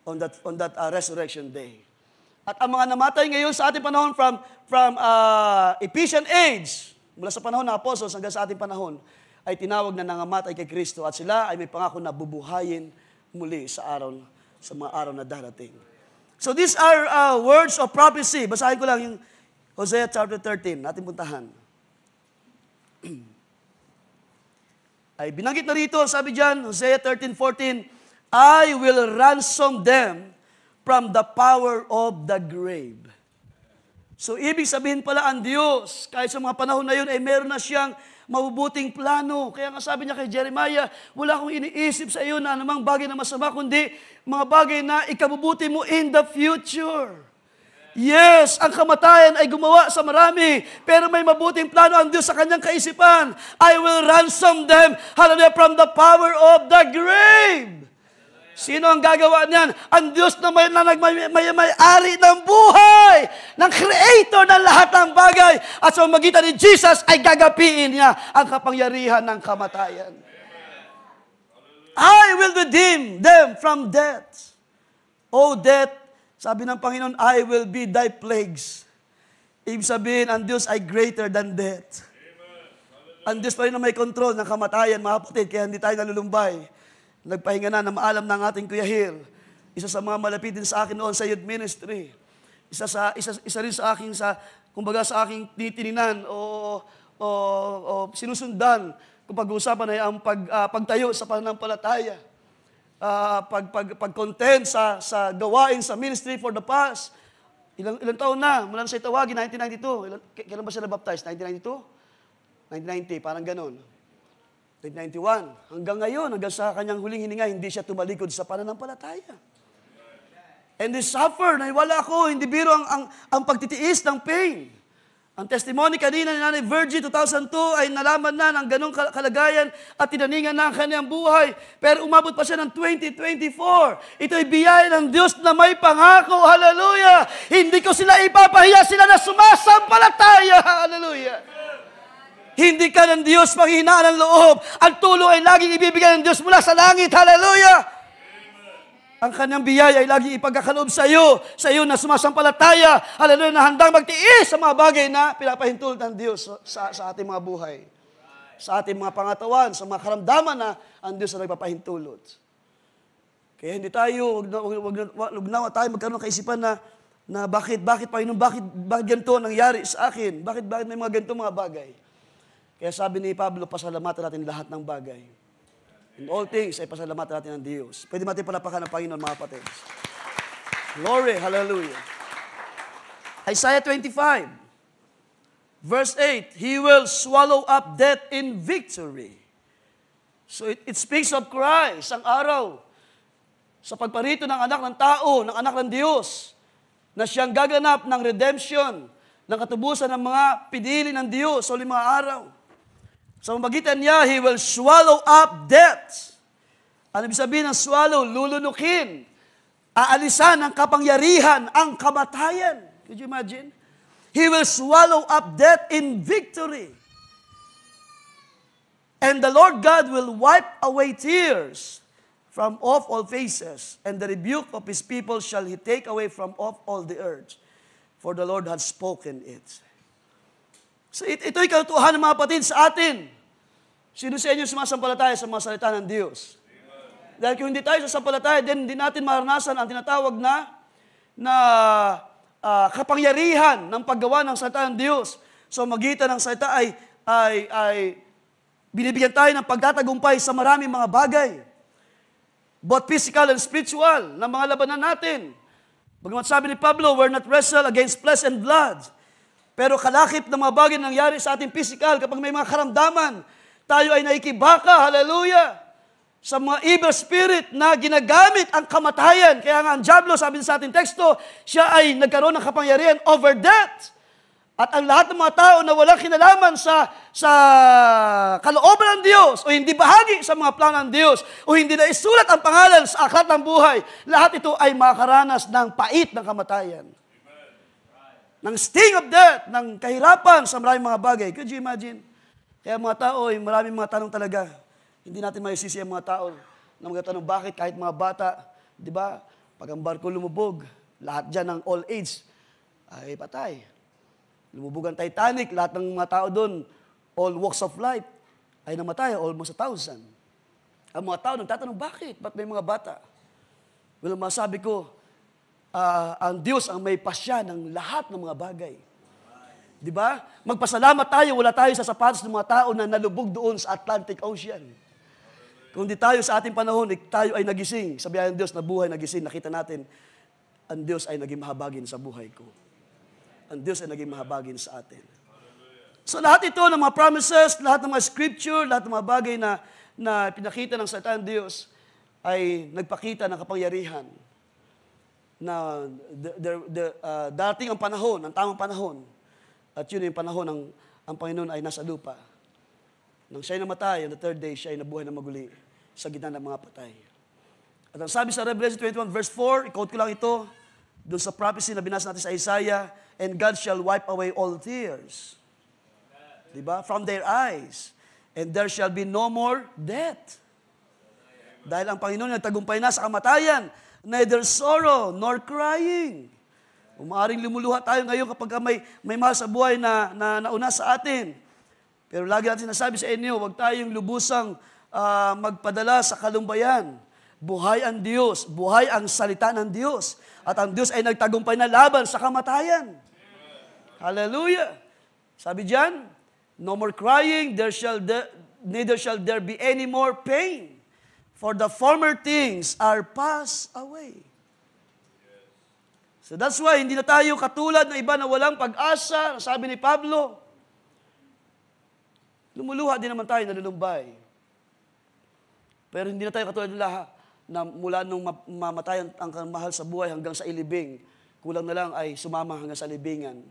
on that resurrection day. At ang mga namatay ngayon sa ating panahon from Ephesian age, mula sa panahon ng apostles hanggang sa ating panahon, ay tinawag na nangamatay kay Kristo at sila ay may pangako na bubuhayin muli sa mga araw na darating. So these are words of prophecy. Basahin ko lang yung Hosea chapter 13, natin puntahan. Ay binanggit na rito, sabi diyan, Hosea 13:14, I will ransom them from the power of the grave. So, ibig sabihin pala ang Diyos, kahit sa mga panahon na yun, ay meron na siyang mabubuting plano. Kaya nga sabi niya kay Jeremiah, wala akong iniisip sa iyo na anumang bagay na masama, kundi mga bagay na ikabubuti mo in the future. Yes, ang kamatayan ay gumawa sa marami, pero may mabuting plano ang Diyos sa kanyang kaisipan. I will ransom them, hallelujah, from the power of the grave. Sino ang gagawa niyan? Ang Diyos na may-ari ng buhay, ng creator ng lahat ng bagay. At sa magitan ni Jesus ay gagapiin niya ang kapangyarihan ng kamatayan. I will redeem them from death. O death, sabi ng Panginoon, I will be thy plagues. Ibig sabihin, ang Diyos ay greater than death. Ang Diyos pa rin na may control ng kamatayan, mga kapatid, kaya hindi tayo nalulumbay. Nagpahinga na maalam ng ating Kuya Hill. Isa sa mga malapit din sa akin noon sa youth ministry. Isa rin sa aking, kumbaga sa aking titininan o sinusundan kung pag-uusapan ay ang pagtayo sa pananampalataya. Pag-content sa gawain sa ministry for the past. Ilang taon na, mula na siya tawagin, 1992. Kailan ba siya na-baptize? 1992? 1990, parang ganon. 1991. Hanggang ngayon, hanggang sa kanyang huling hininga, hindi siya tumalikod sa pananampalataya. And he suffered. Naiwala ako. Hindi biro ang pagtitiis ng pain. Ang testimony kanina ni Nanay Virgie, 2002, ay nalaman na ng ganong kalagayan at tinaningan na ang kanyang buhay. Pero umabot pa siya ng 2024. Ito'y biyaya ng Diyos na may pangako. Hallelujah! Hindi ko sila ipapahiya, sila na sumasampalataya. Hallelujah! Hindi ka ng Diyos panghihinaan ng loob. Ang tulong ay laging ibibigay ng Diyos mula sa langit. Hallelujah! Amen. Ang kanyang biyaya ay laging ipagkakaloob sa iyo na sumasampalataya. Hallelujah, na handang magtiis sa mga bagay na pinapahintulot ng Diyos sa ating mga buhay. Sa ating mga pangatawan, sa mga karamdaman na ang Diyos na nagpapahintulot. Kaya hindi tayo, wag na tayo magkaroon ng kaisipan na bakit Panginoon, bakit ganito nangyari sa akin? Bakit may mga ganito mga bagay? Kaya sabi ni Pablo, pasalamatan natin lahat ng bagay. In all things, ay pasalamatan natin ang Diyos. Pwede natin palapakan ng Panginoon, mga kapatid. Glory, hallelujah. Isaiah 25, verse 8, He will swallow up death in victory. So it speaks of Christ, ang araw, sa pagparito ng anak ng tao, ng anak ng Diyos, na siyang gaganap ng redemption, ng katubusan ng mga pinili ng Diyos sa limang araw. Sa pamagitan niya, He will swallow up death. Ano ibig sabihin ng swallow? Lulunukin. Aalisan ng kapangyarihan ang kamatayan. Could you imagine? He will swallow up death in victory. And the Lord God will wipe away tears from off all faces, and the rebuke of His people shall He take away from off all the earth. For the Lord has spoken it. So ito'y katotohanan ng mga kapatid sa atin. Sino sa inyo sumasampalataya sa mga salita ng Diyos? Amen. Dahil kung hindi tayo sasampalataya, then hindi natin maranasan ang tinatawag na kapangyarihan ng paggawa ng salita ng Diyos. So magitan ng salita ay binibigyan tayo ng pagtatagumpay sa maraming mga bagay. Both physical and spiritual na mga labanan natin. Bagamat sabi ni Pablo, we're not wrestle against flesh and blood. Pero kalakip ng mga bagay nangyari sa ating physical kapag may mga karamdaman, tayo ay naikibaka, hallelujah, sa mga evil spirit na ginagamit ang kamatayan. Kaya nga ang diablo, sabi sa ating teksto, siya ay nagkaroon ng kapangyarihan over death. At ang lahat ng mga tao na walang kinalaman sa kalooban ng Diyos o hindi bahagi sa mga plano ng Diyos o hindi na isulat ang pangalan sa aklat ng buhay, lahat ito ay makaranas ng pait ng kamatayan. Ng sting of death, ng kahirapan sa maraming mga bagay. Could you imagine? Kaya mga tao, maraming mga tanong talaga. Hindi natin maisisi ang mga tao na mga tanong, bakit kahit mga bata, di ba, pag ang barko lumubog, lahat dyan ng all age ay patay. Lumubog ang Titanic, lahat ng mga tao doon, all walks of life, ay namatay, almost 1,000. Ang mga tao nagtatanong, bakit? Ba't may mga bata? Well, masabi ko, ang Diyos ang may pasya ng lahat ng mga bagay. Di ba? Magpasalamat tayo, wala tayo sa sapatos ng mga tao na nalubog doon sa Atlantic Ocean. Kung di tayo sa ating panahon, tayo ay nagising. Sabihan ng Diyos na buhay nagising, nakita natin, ang Diyos ay naging mahabagin sa buhay ko. Ang Diyos ay naging mahabagin sa atin. So lahat ito ng mga promises, lahat ng mga scripture, lahat ng mga bagay na pinakita ng salita ng Diyos ay nagpakita ng kapangyarihan na dating ang panahon, ang tamang panahon, at yun yung panahon ng ang Panginoon ay nasa lupa. Nang siya'y namatay, on the third day, siya ay nabuhay na maguli sa gitna ng mga patay. At ang sabi sa Revelation 21 verse 4, i-quote ko lang ito, doon sa prophecy na binasa natin sa Isaiah, and God shall wipe away all tears. Diba? From their eyes. And there shall be no more death. Dahil ang Panginoon nagtagumpay na sa kamatayan, neither sorrow nor crying. Umaaring lumuluha tayo ngayon kapag may mahal sa buhay na nauna sa atin. Pero lagi natin sinasabi sa inyo, huwag tayong lubusang magpadala sa kalumbayan. Buhay ang Diyos, buhay ang salita ng Diyos. At ang Diyos ay nagtagumpay na laban sa kamatayan. Hallelujah! Sabi diyan, no more crying, neither shall there be any more pain. For the former things are passed away. So that's why, hindi na tayo katulad ng iba na walang pag-asa. Sabi ni Pablo, lumuluha din naman tayo, nalulumbay. Pero hindi na tayo katulad ng lahat na mula nung mamatay ang mahal sa buhay hanggang sa ilibing, kulang na lang ay sumama hanggang sa libingan.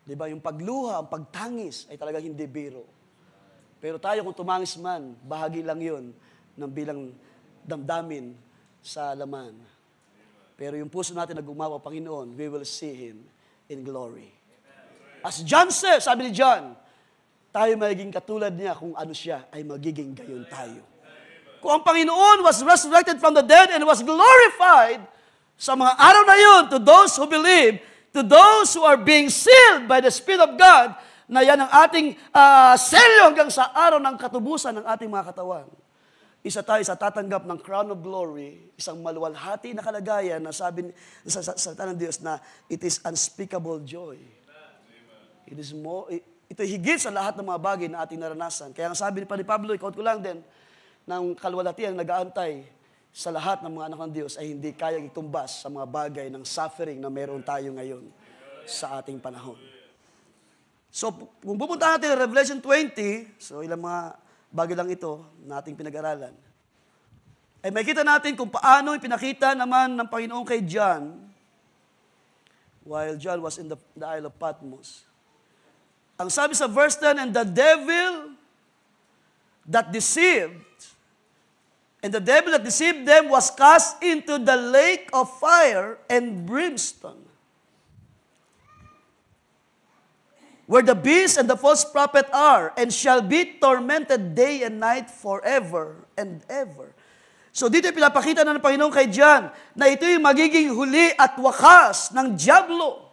Diba? Yung pagluha, ang pagtangis ay talagang hindi biro. Pero tayo kung tumangis man, bahagi lang yun ng bilang damdamin sa laman. Pero yung puso natin na gumawa, Panginoon, we will see Him in glory. As John says, sabi ni John, tayo magiging katulad niya kung ano siya, ay magiging gayon tayo. Kung ang Panginoon was resurrected from the dead and was glorified, sa mga araw na yun, to those who believe, to those who are being sealed by the Spirit of God, na yan ang ating selyo hanggang sa araw ng katubusan ng ating mga katawan. Isa tayo sa tatanggap ng crown of glory, isang maluwalhati na kalagayan na sabi sa salita ng Diyos na it is unspeakable joy. It is more, ito higit sa lahat ng mga bagay na ating naranasan. Kaya ang sabi ni Pablo, i-quote ko lang din, ng kaluwalhatian nag-aantay sa lahat ng mga anak ng Diyos ay hindi kayang itumbas sa mga bagay ng suffering na meron tayo ngayon sa ating panahon. So, kung pupunta natin sa Revelation 20, so ilang mga bagay lang ito na ating pinag-aralan, ay makita natin kung paano ipinakita naman ng Panginoon kay John while John was in the Isle of Patmos. Ang sabi sa verse 10, and the devil that deceived them was cast into the lake of fire and brimstone, where the beast and the false prophet are, and shall be tormented day and night forever and ever. So dito pinapakita na ng Panginoon kay John na ito yung magiging huli at wakas ng dyablo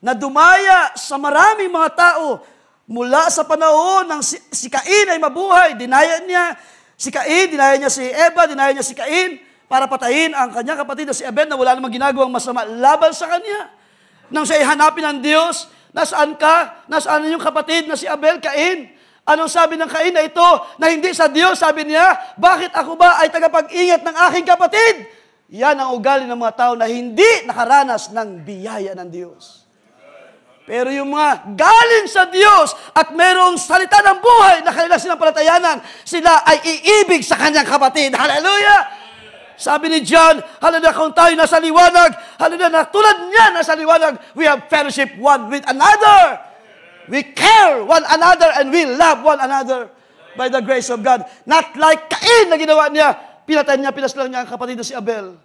na dumaya sa maraming mga tao mula sa panahon ng si Cain ay mabuhay. Dinaya niya si Cain, dinaya niya si Eva, dinaya niya si Cain para patayin ang kanyang kapatid na si Abel na wala namang ginagawang masama laban sa kanya. Nang siya hanapin ng Diyos, nasaan ka? Nasaan yung kapatid na si Abel, Cain? Anong sabi ng Cain na ito na hindi sa Diyos? Sabi niya, bakit ako ba ay tagapag-ingat ng aking kapatid? Yan ang ugali ng mga tao na hindi nakaranas ng biyaya ng Diyos. Pero yung mga galing sa Diyos at merong salita ng buhay na kanilang sinampalatayanan, sila ay iibig sa kanyang kapatid. Hallelujah! Sabi ni John, hallelujah, kung tayo nasa liwanag, hallelujah, na tulad niya nasa liwanag, we have fellowship one with another. We care one another and we love one another by the grace of God. Not like Cain na ginawa niya, pinaslang niya ang kapatid na si Abel.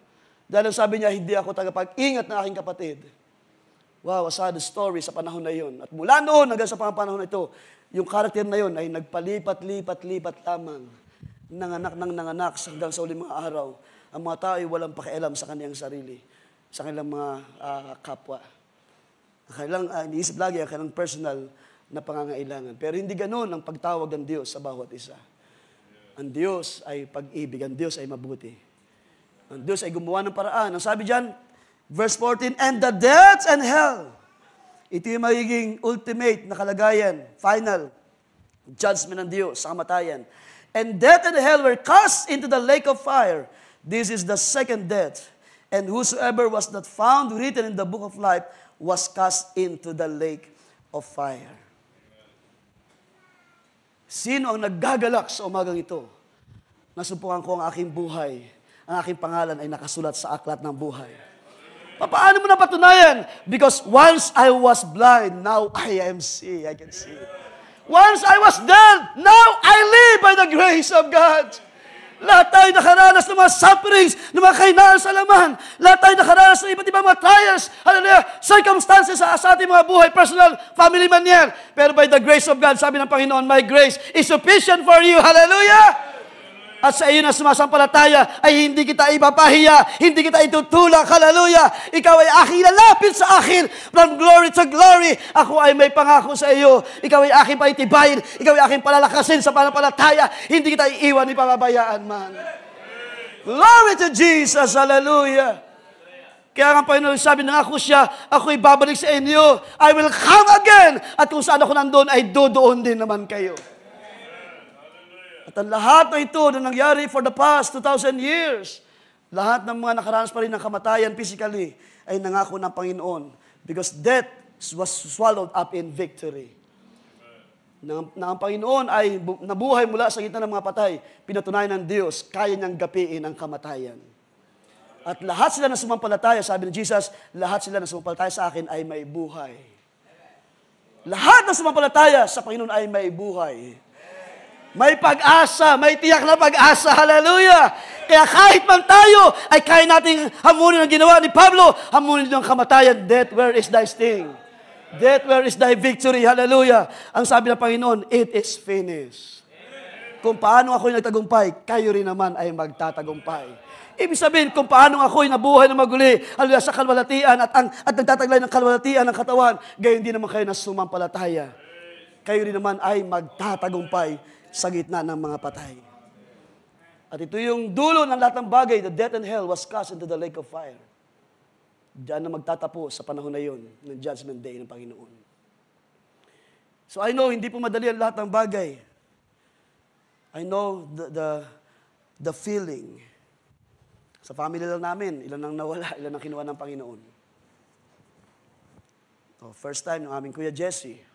Dahil sabi niya, hindi ako tagapag-ingat ng aking kapatid. Wow, a sad story sa panahon na yun. At mula noon hanggang sa panahon na ito, yung karakter na yun ay nagpalipat-lipat lamang. Nanganak hanggang sa uling mga araw. Ang mga tao ay walang pakialam sa kanyang sarili, sa kanilang mga kapwa. Kailang iniisip lagi ang kanilang personal na pangangailangan. Pero hindi ganoon ang pagtawag ng Diyos sa bawat isa. Ang Diyos ay pag-ibig, ang Diyos ay mabuti. Ang Diyos ay gumawa ng paraan. Ang sabi diyan, verse 14, and the death and hell Ito yung magiging ultimate na kalagayan, final judgment ng Diyos sa kamatayan. And death and hell were cast into the lake of fire. This is the second death. And whosoever was not found written in the book of life was cast into the lake of fire. Sino ang naggagalak sa umagang ito? Nasubukan ko ang aking buhay. Ang aking pangalan ay nakasulat sa aklat ng buhay. Paano mo napatunayan? Because once I was blind, now I am see. I can see. Once I was dead, now I live by the grace of God. Lahat tayo nakaranas ng mga sufferings, ng mga kahinaan sa laman. Lahat tayo nakaranas ng iba't ibang mga trials, hallelujah, circumstances sa ating mga buhay, personal, family man yan. Pero by the grace of God, sabi ng Panginoon, my grace is sufficient for you. Hallelujah! At sa iyo na sumasampalataya ay hindi kita ipapahiya, hindi kita itutulak. Hallelujah! Ikaw ay aking lalapit sa akin from glory to glory. Ako ay may pangako sa iyo. Ikaw ay aking paitibayin. Ikaw ay aking palalakasin sa panampalataya. Hindi kita iiwan, ipababayaan man. Glory to Jesus! Hallelujah! Kaya nga Panginoon sabi, nangako siya, ako'y babalik sa inyo. I will come again. At kung saan ako nandun, ay doon din naman kayo. At ang lahat na ito na nangyari for the past 2,000 years, lahat ng mga nakaranas pa rin ng kamatayan physically, ay nangako ng Panginoon. Because death was swallowed up in victory. Na ang Panginoon ay nabuhay mula sa gitna ng mga patay, pinatunayan ng Diyos, kaya niyang gapiin ang kamatayan. At lahat sila na sumampalataya, sabi ni Jesus, lahat sila na sumampalataya sa akin ay may buhay. Lahat na sumampalataya sa Panginoon ay may buhay. May pag-asa, may tiyak na pag-asa. Hallelujah! Kaya kahit man tayo, ay kaya nating hamunin ang ginawa ni Pablo, hamunin ng kamatayan. Death, where is thy sting? Death, where is thy victory? Hallelujah! Ang sabi ng Panginoon, it is finished. Kung paano ako'y nagtagumpay, kayo rin naman ay magtatagumpay. Ibig sabihin, kung paano ako'y nabuhay na maguli, hallelujah, sa kalwalatian at nagtataglay ng kalwalatian ng katawan, gayon din naman kayo na sumampalataya. Kayo rin naman ay magtatagumpay sa gitna ng mga patay. At ito yung dulo ng lahat ng bagay, the death and hell was cast into the lake of fire. Diyan na magtatapos sa panahon na yun, ng judgment day ng Panginoon. So I know, hindi po madali ang lahat ng bagay. I know the feeling. Sa family lang namin, ilan ang nawala, ilan ang kinuha ng Panginoon. First time, yung aming Kuya Jesse,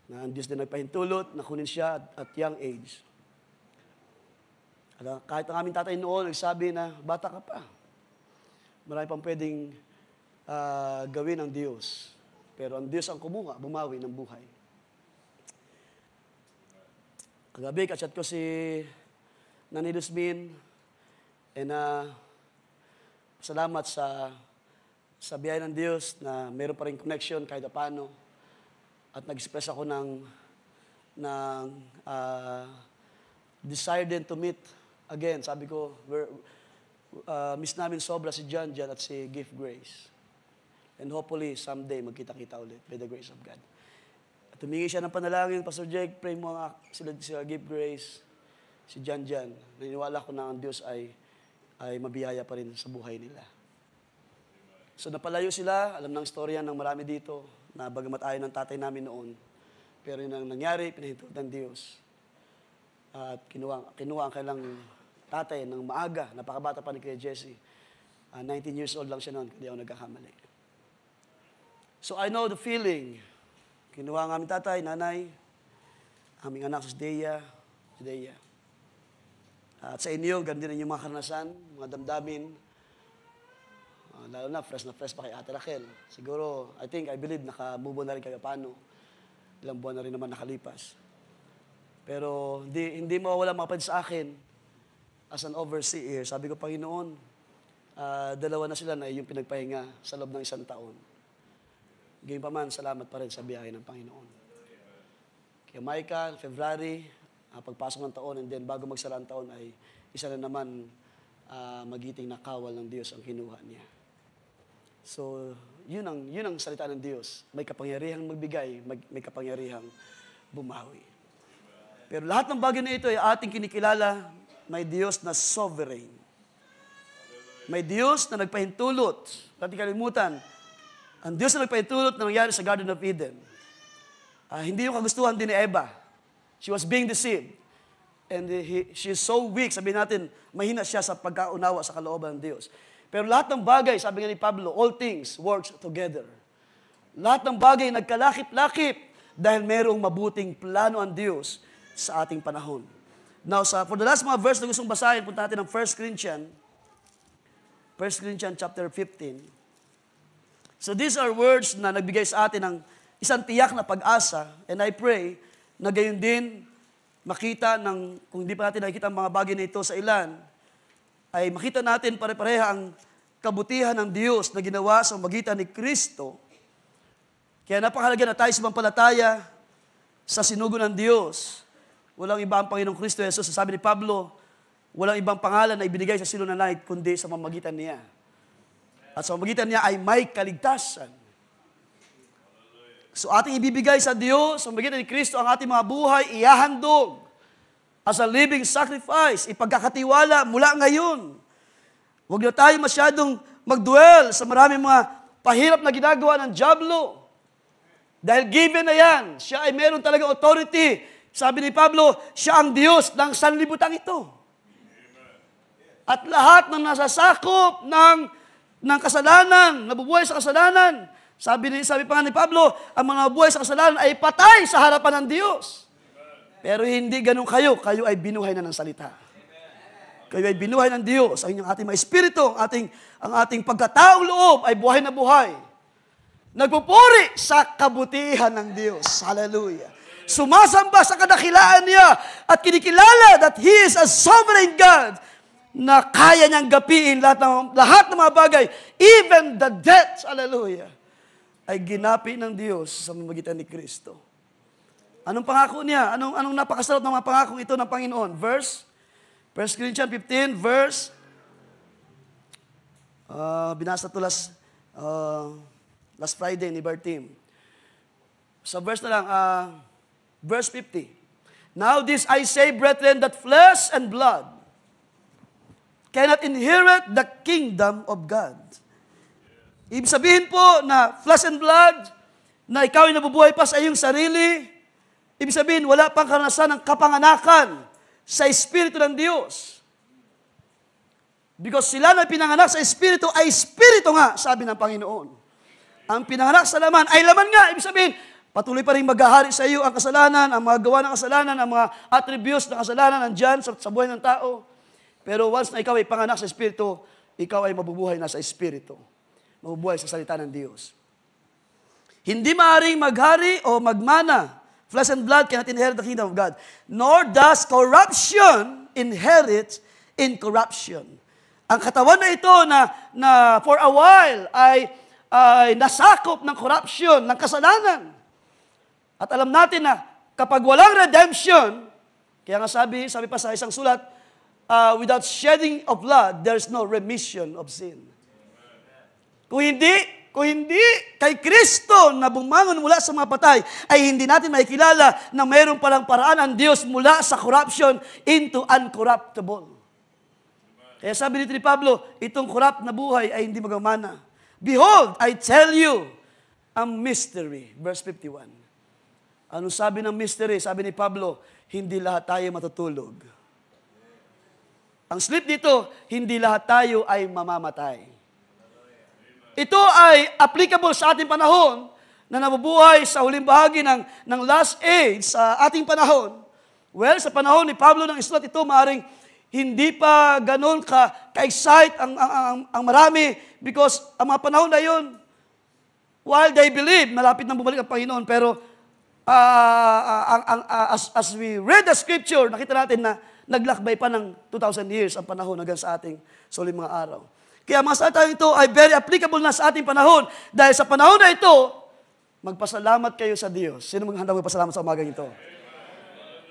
na ang Diyos din nagpahintulot, nakunin siya at young age. Kahit ang aming tatay noon, nagsabi na, bata ka pa. Marami pang pwedeng gawin ng Diyos. Pero ang Diyos ang kumuha, bumawi ng buhay. Kagabi, kachat ko si Nanay Luzmin, and salamat sa biyaya ng Diyos na meron pa rin connection kahit paano. At nag-express ako ng desire din to meet again. Sabi ko, miss namin sobra si John at si Gift Grace. And hopefully, someday, magkita-kita ulit by the grace of God. At tumingi siya ng panalangin, Pastor Jake, pray mo sila Gift Grace, si John. Naniniwala ko na ang Diyos ay mabiyaya pa rin sa buhay nila. So napalayo sila, alam ng storya ng marami dito, na bagamat ayaw ng tatay namin noon, pero yun ang nangyari, pinahintulot ng Diyos. At kinuha ang kailang tatay ng maaga, napakabata pa ni Kuya Jesse. 19 years old lang siya noon, hindi ako nagkakamali. So I know the feeling. Kinuha ang aming tatay, nanay, aming anak si Dea. At sa inyo, ganun din yung mga karanasan, mga damdamin. Lalo na fresh pa kay Ate Raquel. Siguro, I believe, naka-move on na rin kagapano. Ilang buwan na rin naman nakalipas. Pero hindi mawawala mga pwede sa akin as an overseer. Sabi ko, Panginoon, dalawa na sila na yung pinagpahinga sa loob ng 1 taon. Gayun pa man, salamat pa rin sa biyaya ng Panginoon. Kaya Michael, February, pagpasok ng taon, and then bago magsara ang taon ay isa na naman magiting na kawal ng Diyos ang kinuha niya. So, yun ang salita ng Diyos. May kapangyarihang magbigay, may kapangyarihang bumawi. Pero lahat ng bagay na ito ay ating kinikilala, may Diyos na sovereign. May Diyos na nagpahintulot. Pati kalimutan, Ang Diyos na nagpaitulot na nangyari sa Garden of Eden. Hindi yung kagustuhan din ni Eva. She was being deceived. And she is so weak, sabihin natin, mahina siya sa pagkaunawa sa kalooban ng Diyos. Pero lahat ng bagay, sabi nga ni Pablo, all things works together. Lahat ng bagay nagkalakip-lakip dahil merong mabuting plano ang Diyos sa ating panahon. Now, for the last mga verse na gustong basahin, punta natin ng 1 Corinthians chapter 15. So these are words na nagbigay sa atin ng isang tiyak na pag-asa, and I pray na gayon din makita ng, kung hindi pa natin nakikita ang mga bagay na ito sa ilan, ay makita natin pare-pareha ang kabutihan ng Diyos na ginawa sa magitan ni Kristo. Kaya napakahalaga na tayo sumampalataya sa sinugo ng Diyos. Walang iba ang Panginoong Kristo Jesus. Sabi ni Pablo, walang ibang pangalan na ibinigay sa sino ng langit kundi sa mamagitan niya. At sa mamagitan niya ay may kaligtasan. So ating ibibigay sa Diyos, sa mamagitan ni Kristo, ang ating mga buhay, ihahandog as a living sacrifice, ipagkakatiwala mula ngayon. Huwag na tayo masyadong mag-dwell sa maraming mga pahirap na ginagawa ng dyablo. Dahil given na yan, siya ay meron talagang authority. Sabi ni Pablo, siya ang Diyos ng sanlibutan ito. At lahat ng nasasakop ng kasalanan, nabubuhay sa kasalanan. Sabi pa nga ni Pablo, ang mga nabubuhay sa kasalanan ay patay sa harapan ng Diyos. Pero hindi ganun kayo. Kayo ay binuhay na ng salita. Kayo ay binuhay ng Diyos. Ang ating mga espiritu, ang ating pagkataong loob ay buhay na buhay. Nagpupuri sa kabutihan ng Diyos. Hallelujah. Sumasamba sa kadakilaan niya at kinikilala that He is a sovereign God na kaya niyang gapiin lahat ng mga bagay, even the death, hallelujah, ay ginapi ng Diyos sa mamagitan ni Kristo. Anong pangako niya? Anong napakasarap ng mga pangako ito ng Panginoon? 1 Corinthians 15, verse, binasa ito last Friday ni Bartim. Sa verse na lang, verse 50. Now this I say, brethren, that flesh and blood cannot inherit the kingdom of God. Ibig sabihin po na flesh and blood, na ikaw ay nabubuhay pa sa iyong sarili, ibig sabihin wala pang karanasan ng kapanganakan sa Espiritu ng Diyos. Because sila na pinanganak sa Espiritu ay Espiritu nga, sabi ng Panginoon. Ang pinanganak sa laman ay laman nga, ibig sabihin, patuloy pa rin maghahari sa iyo ang kasalanan, ang mga gawa ng kasalanan, ang mga attributes ng kasalanan nandyan sa buhay ng tao. Pero once na ikaw ay panganak sa Espiritu, ikaw ay mabubuhay na sa Espiritu. Mabubuhay sa salita ng Diyos. Hindi maaaring maghari o magmana. Flesh and blood cannot inherit the kingdom of God. Nor does corruption inherit incorruption. Ang katawan na ito na for a while ay nasakop ng corruption, ng kasalanan. At alam natin na kapag walang redemption, kaya nga sabi pa sa isang sulat, without shedding of blood, there's no remission of sin. Kung hindi kay Kristo na bumangon mula sa mga patay, ay hindi natin makikilala na mayroon palang paraan ang Diyos mula sa corruption into uncorruptible. Kaya sabi dito ni Pablo, itong corrupt na buhay ay hindi magamana. Behold, I tell you a mystery. Verse 51. Ano sabi ng mystery? Sabi ni Pablo, hindi lahat tayo matutulog. Ang slip dito, hindi lahat tayo ay mamamatay. Ito ay applicable sa ating panahon na nabubuhay sa huling bahagi ng last age sa ating panahon. Well, sa panahon ni Pablo ng isulat ito, maaaring hindi pa ganun ka-excite ang marami because ang mga panahon na yun, while they believe, malapit nang bumalik ang Panginoon, pero as we read the scripture, nakita natin na naglakbay pa ng 2,000 years ang panahon hanggang sa ating suling mga araw. Kaya mga salita ito ay very applicable na sa ating panahon. Dahil sa panahon na ito, magpasalamat kayo sa Diyos. Sino maghandang magpasalamat sa umagang ito?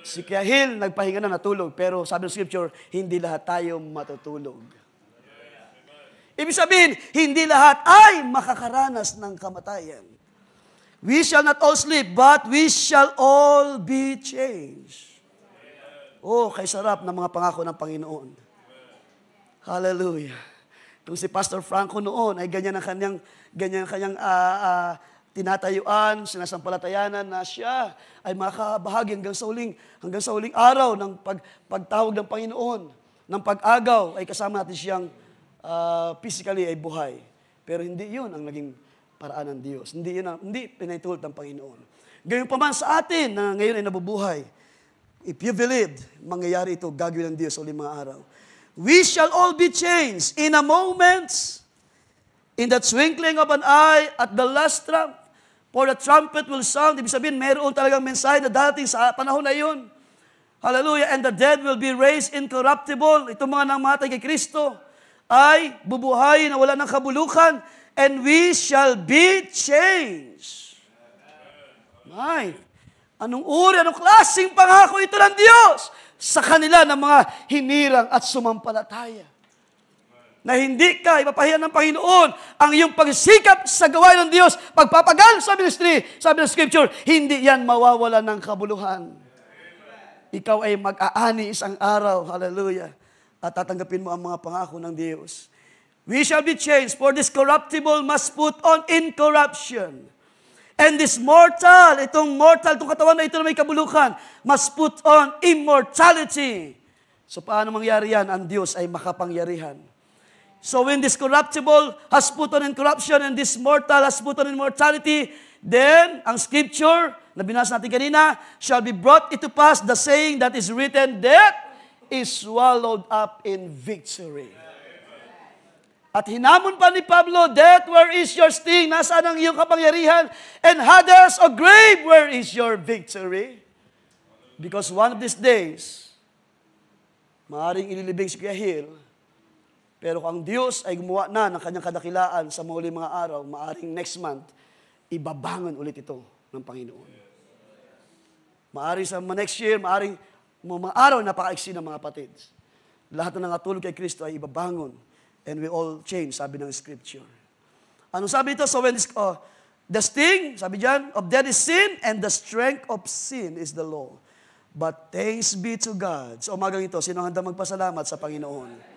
Si Kahil, nagpahinga na natulog. Pero sabi ng scripture, hindi lahat tayo matutulog. Ibig sabihin, hindi lahat ay makakaranas ng kamatayan. We shall not all sleep, but we shall all be changed. Oh, kay sarap ng mga pangako ng Panginoon. Hallelujah. Kung si Pastor Franco noon ay ganyan ang kanyang ganyan kanyang tinatayuan, sinasampalatayanan na siya ay makakabahagi hanggang sa huling araw ng pagtawag ng Panginoon, ng pag-agaw, ay kasama natin siyang physically ay buhay. Pero hindi yun ang naging paraan ng Diyos. Hindi pinaitulot ng Panginoon. Gayon pa man sa atin na ngayon ay nabubuhay, if you believe, mangyayari ito, gagawin ng Diyos sa uling mga araw. We shall all be changed in a moment, in the twinkling of an eye, at the last trump. For the trumpet will sound. Ibig sabihin, mayroon talagang mensahe na dating sa panahon na yun. Hallelujah. And the dead will be raised incorruptible. Itong mga namatay kay Kristo ay bubuhayin na wala ng kabulukan. And we shall be changed. Anong klaseng pangako ito ng Diyos sa kanila ng mga hinirang at sumampalataya? Na hindi ka ipapahiyan ng Panginoon ang iyong pagsikap sa gawain ng Diyos, pagpapagal sa ministry, sabi ng Scripture, hindi yan mawawala ng kabuluhan. Ikaw ay mag-aani isang araw, hallelujah, at tatanggapin mo ang mga pangako ng Diyos. We shall be changed, for this corruptible must put on incorruption. And this mortal, itong katawan na ito na may kabulukan, must put on immortality. So paano mangyari yan? Ang Diyos ay makapangyarihan. So when this corruptible has put on incorruption and this mortal has put on immortality, then ang scripture na binasa natin kanina, shall be brought into pass the saying that is written, death is swallowed up in victory. At hinamon pa ni Pablo, death, where is your sting? Nasaan ang iyong kapangyarihan? And Hades, o grave, where is your victory? Because one of these days, maaaring ililibing si Kuya Hill, pero kung ang Diyos ay gumawa na ng kanyang kadakilaan sa mga mga araw, maaaring next month, ibabangon ulit ito ng Panginoon. Maaaring sa next year, maaaring mga araw napaka-iksi ng mga kapatids. Lahat na nangatulog kay Kristo ay ibabangon. And we all change, sabi ng Scripture. Anong sabi ito? So when this, the sting, sabi dyan, of death is sin, and the strength of sin is the law. But thanks be to God. So umagang ito, sino handa magpasalamat sa Panginoon?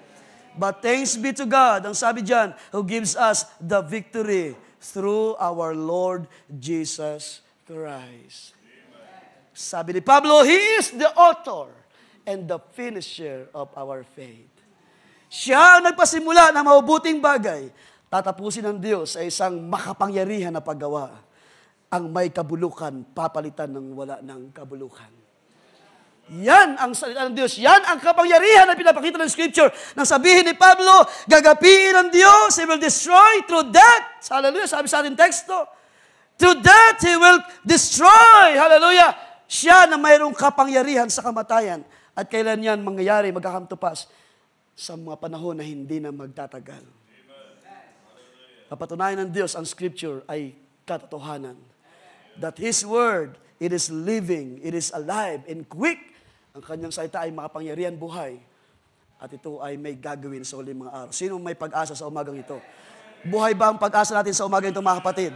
But thanks be to God, ang sabi dyan, who gives us the victory through our Lord Jesus Christ. Amen. Sabi ni Pablo, He is the author and the finisher of our faith. Siya ang nagpasimula ng mabubuting bagay. Tatapusin ng Diyos ay isang makapangyarihan na paggawa. Ang may kabulukan, papalitan ng wala ng kabulukan. Yan ang salita ng Diyos. Yan ang kapangyarihan na pinapakita ng Scripture. Nang sabihin ni Pablo, gagapiin ng Diyos, He will destroy through death. Hallelujah, sabi sa ating teksto. Through death, He will destroy. Hallelujah. Siya na mayroong kapangyarihan sa kamatayan. At kailan yan mangyayari, magkakamtupas sa mga panahon na hindi na magtatagal. Papatunayan ng Diyos ang Scripture ay katotohanan. That His Word, it is living, it is alive and quick. Ang kanyang salita ay makapangyarihan buhay. At ito ay may gagawin sa uling mga araw. Sino may pag-asa sa umagang ito? Buhay ba ang pag-asa natin sa umagang ito, mga kapatid?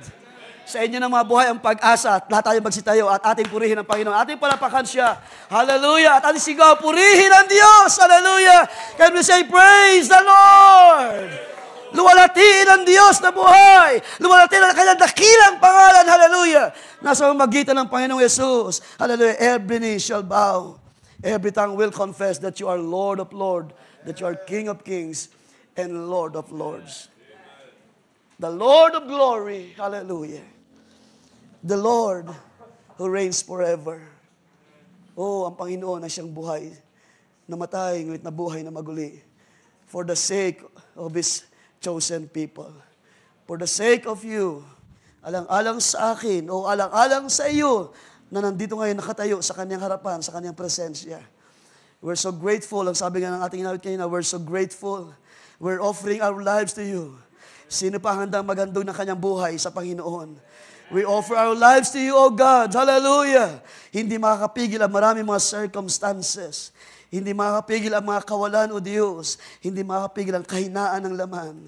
Sa inyo ng mga buhay ang pag-asa at lahat tayo magsitayo at ating purihin ang Panginoon. Ating palapakan siya. Hallelujah. At ating sigaw, purihin ang Diyos. Hallelujah. Can we say, praise the Lord? Luwalatiin ang Diyos na buhay. Luwalatiin ang kanyang dakilang pangalan. Hallelujah. Nasa magitan ng Panginoong Yesus. Hallelujah. Every knee shall bow. Every tongue will confess that you are Lord of Lords, that you are King of Kings, and Lord of Lords. The Lord of glory, hallelujah. The Lord who reigns forever. Oh, ang Panginoon na siyang buhay, namatay, ngunit nabuhay na maguli. For the sake of His chosen people. For the sake of you, alang-alang sa akin, o alang-alang sa iyo, na nandito ngayon nakatayo sa kanyang harapan, sa kanyang presensya. We're so grateful. Ang sabi nga ng ating inawit kanina, we're so grateful. We're offering our lives to you. Sino pa handang magandog ng kanyang buhay sa Panginoon? We offer our lives to you, O God. Hallelujah. Hindi makakapigil ang maraming mga circumstances. Hindi makakapigil ang mga kawalan, O Diyos. Hindi makakapigil ang kahinaan ng laman.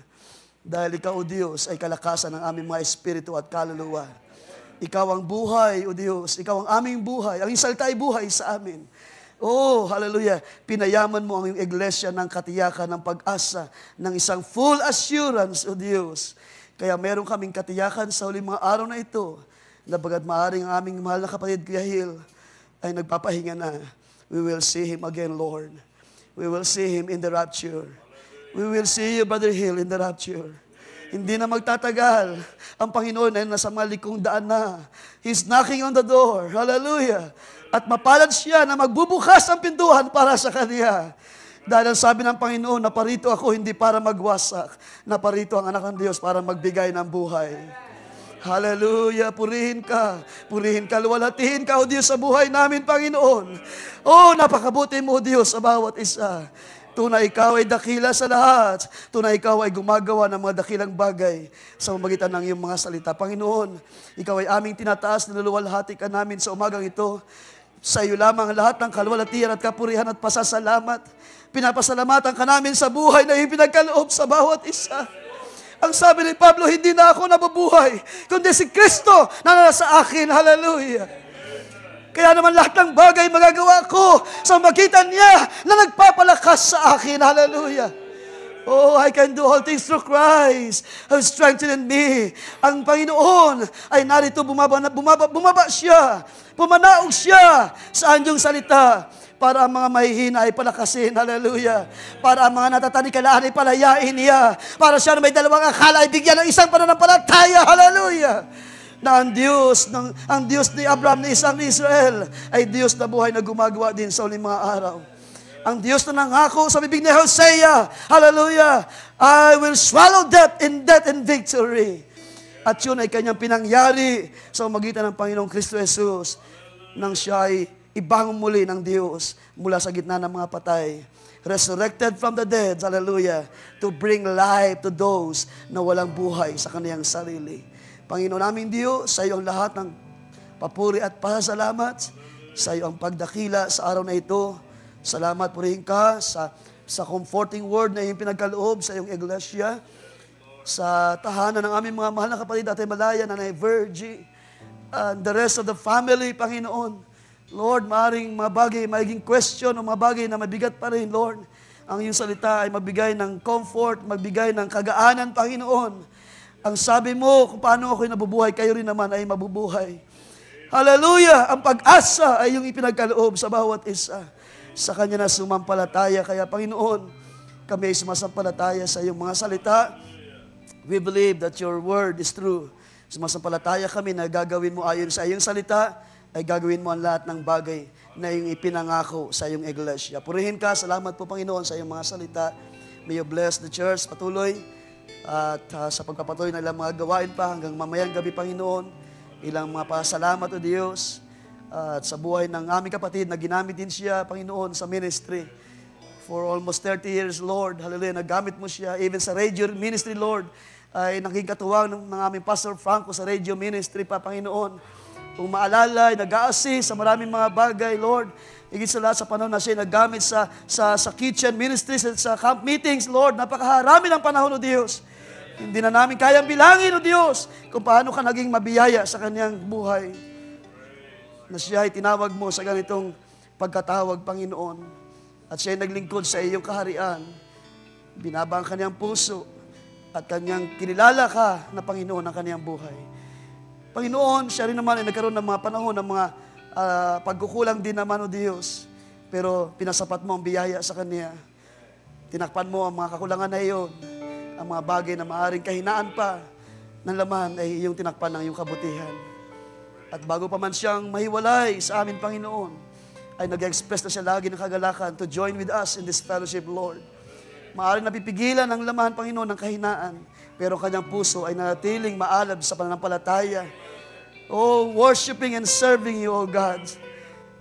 Dahil Ikaw, O Diyos, ay kalakasan ng aming mga espiritu at kaluluwa. Ikaw ang buhay, O Diyos. Ikaw ang aming buhay. Ang salita ay buhay sa amin. Oh, hallelujah. Pinayaman mo ang iyong iglesia ng katiyakan, ng pag-asa, ng isang full assurance, O Diyos. Kaya meron kaming katiyakan sa huling mga araw na ito, na bagad maaring ang aming mahal na kapatid, Kuya Hill, ay nagpapahinga na. We will see him again, Lord. We will see him in the rapture. We will see you, Brother Hill, in the rapture. Hindi na magtatagal. Ang Panginoon ay nasa malikong daan na. He's knocking on the door. Hallelujah. At mapalad siya na magbubukas ang pintuan para sa Kanya. Dahil ang sabi ng Panginoon, naparito ako hindi para magwasak. Naparito ang anak ng Diyos para magbigay ng buhay. Hallelujah. Purihin ka. Purihin ka. Luwalhatihin ka, O Diyos, sa buhay namin, Panginoon. Oh, napakabuti mo, O Diyos, sa bawat isa. Tunay ikaw ay dakila sa lahat. Tunay ikaw ay gumagawa ng mga dakilang bagay sa pamamagitan ng iyong mga salita. Panginoon, ikaw ay aming tinataas, niluluwalhati ka namin sa umagang ito. Sa iyo lamang lahat ng kaluwalhatian at kapurihan at pasasalamat. Pinapasalamatan ka namin sa buhay na iyong pinagkaloob sa bawat isa. Ang sabi ni Pablo, hindi na ako nabubuhay, kundi si Kristo na nasa akin. Hallelujah. Kaya naman lahat ng bagay magagawa ko sa magitan niya na nagpapalakas sa akin. Hallelujah. Oh, I can do all things through Christ who strengthened me. Ang Panginoon ay narito, bumaba siya. Pumanaog siya sa anyong salita para ang mga mahihina ay palakasin. Hallelujah. Para ang mga natatangikalaan ay palayain niya. Para siya na may dalawang akala ay bigyan ng isang pananampalataya. Hallelujah. Na ang Diyos ni Abraham, ni Isaac, ni Israel, ay Diyos na buhay na gumagawa din sa uling mga araw. Ang Diyos na nangako sa bibig ni Hosea, hallelujah, I will swallow death in victory. At yun ay kanyang pinangyari sa magitan ng Panginoong Kristo Jesus nang siya ay ibangon muli ng Diyos mula sa gitna ng mga patay. Resurrected from the dead, hallelujah, to bring life to those na walang buhay sa kaniyang sarili. Panginoon naming Diyos, sa iyo ang lahat ng papuri at pasasalamat, sa iyo ang pagdakila sa araw na ito. Salamat, purihin ka sa comforting word na iyong pinagkaloob sa iyong iglesia, sa tahanan ng aming mga mahal na kapatid, Ate Malaya, Nanay Virgie, and the rest of the family, Panginoon. Lord, maaaring mga bagay, magiging question o mga bagay na mabigat pa rin, Lord. Ang iyong salita ay magbigay ng comfort, magbigay ng kagaanan, Panginoon. Ang sabi mo, kung paano ako'y nabubuhay, kayo rin naman ay mabubuhay. Hallelujah! Ang pag-asa ay yung ipinagkaloob sa bawat isa. Sa Kanya na sumampalataya. Kaya, Panginoon, kami ay sumasampalataya sa iyong mga salita. We believe that your word is true. Sumasampalataya kami na gagawin mo ayon sa iyong salita, ay gagawin mo ang lahat ng bagay na iyong ipinangako sa iyong iglesia. Purihin ka. Salamat po, Panginoon, sa iyong mga salita. May you bless the church patuloy. At sa pagpapatuloy na ilang mga gawain pa hanggang mamayang gabi, Panginoon, ilang mga pasalamat o Diyos. At sa buhay ng aming kapatid na ginamit din siya, Panginoon, sa ministry. For almost 30 years, Lord, hallelujah, nagamit mo siya. Even sa radio ministry, Lord, ay naging katuwang ng aming Pastor Franco sa radio ministry pa, Panginoon. Kung maalala, ay nag-a-assist sa maraming mga bagay, Lord. Higit sa lahat sa panahon na siya nagamit sa kitchen ministry, sa camp meetings, Lord. Napakarami ng panahon, O Diyos. Hindi na namin kayang bilangin, O Diyos, kung paano ka naging mabiyaya sa kanyang buhay. Na siya ay tinawag mo sa ganitong pagkatawag, Panginoon. At siya ay naglingkod sa iyong kaharian. Binaba ang kanyang puso at kanyang kinilala ka na Panginoon ng kanyang buhay. Panginoon, siya rin naman ay nagkaroon ng mga panahon ng mga pagkukulang din naman, O Diyos. Pero pinasapat mo ang biyaya sa kanya. Tinakpan mo ang mga kakulangan na iyon. Ang mga bagay na maaaring kahinaan pa ng laman ay iyong tinakpan ng iyong kabutihan. At bago pa man siyang mahiwalay sa amin, Panginoon, ay nag-express na siya lagi ng kagalakan to join with us in this fellowship, Lord. Maaaring napipigilan ang laman, Panginoon, ng kahinaan, pero kanyang puso ay nanatiling maalab sa pananampalataya. Oh, worshiping and serving you, O God.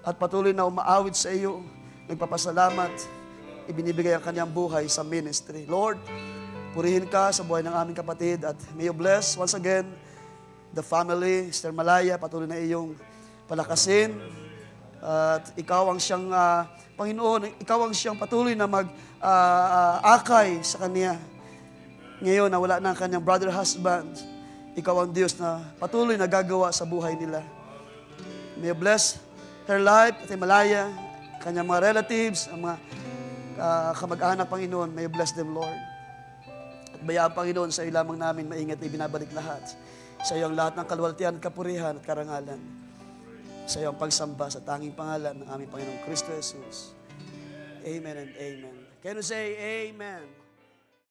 At patuloy na umaawit sa iyo, nagpapasalamat, ibinibigay ang kanyang buhay sa ministry. Lord, purihin ka sa buhay ng aming kapatid at may you bless once again the family, Sister Malaya, patuloy na iyong palakasin. At ikaw ang siyang, Panginoon, ikaw ang siyang patuloy na mag-akay sa kanya. Ngayon na wala na ang kanyang brother husband, ikaw ang Diyos na patuloy na gagawa sa buhay nila. May you bless her life, Ate Malaya, kanyang mga relatives, ang mga kamag-anak, Panginoon, may you bless them, Lord. At bayaan, Panginoon, sa iyo lamang namin maingat na ibinabalik lahat. Sa iyo ang lahat ng kalwaltian, kapurihan at karangalan. Sa iyo ang pagsamba sa tanging pangalan ng aming Panginoong Kristo Jesus. Amen and amen. Can you say amen?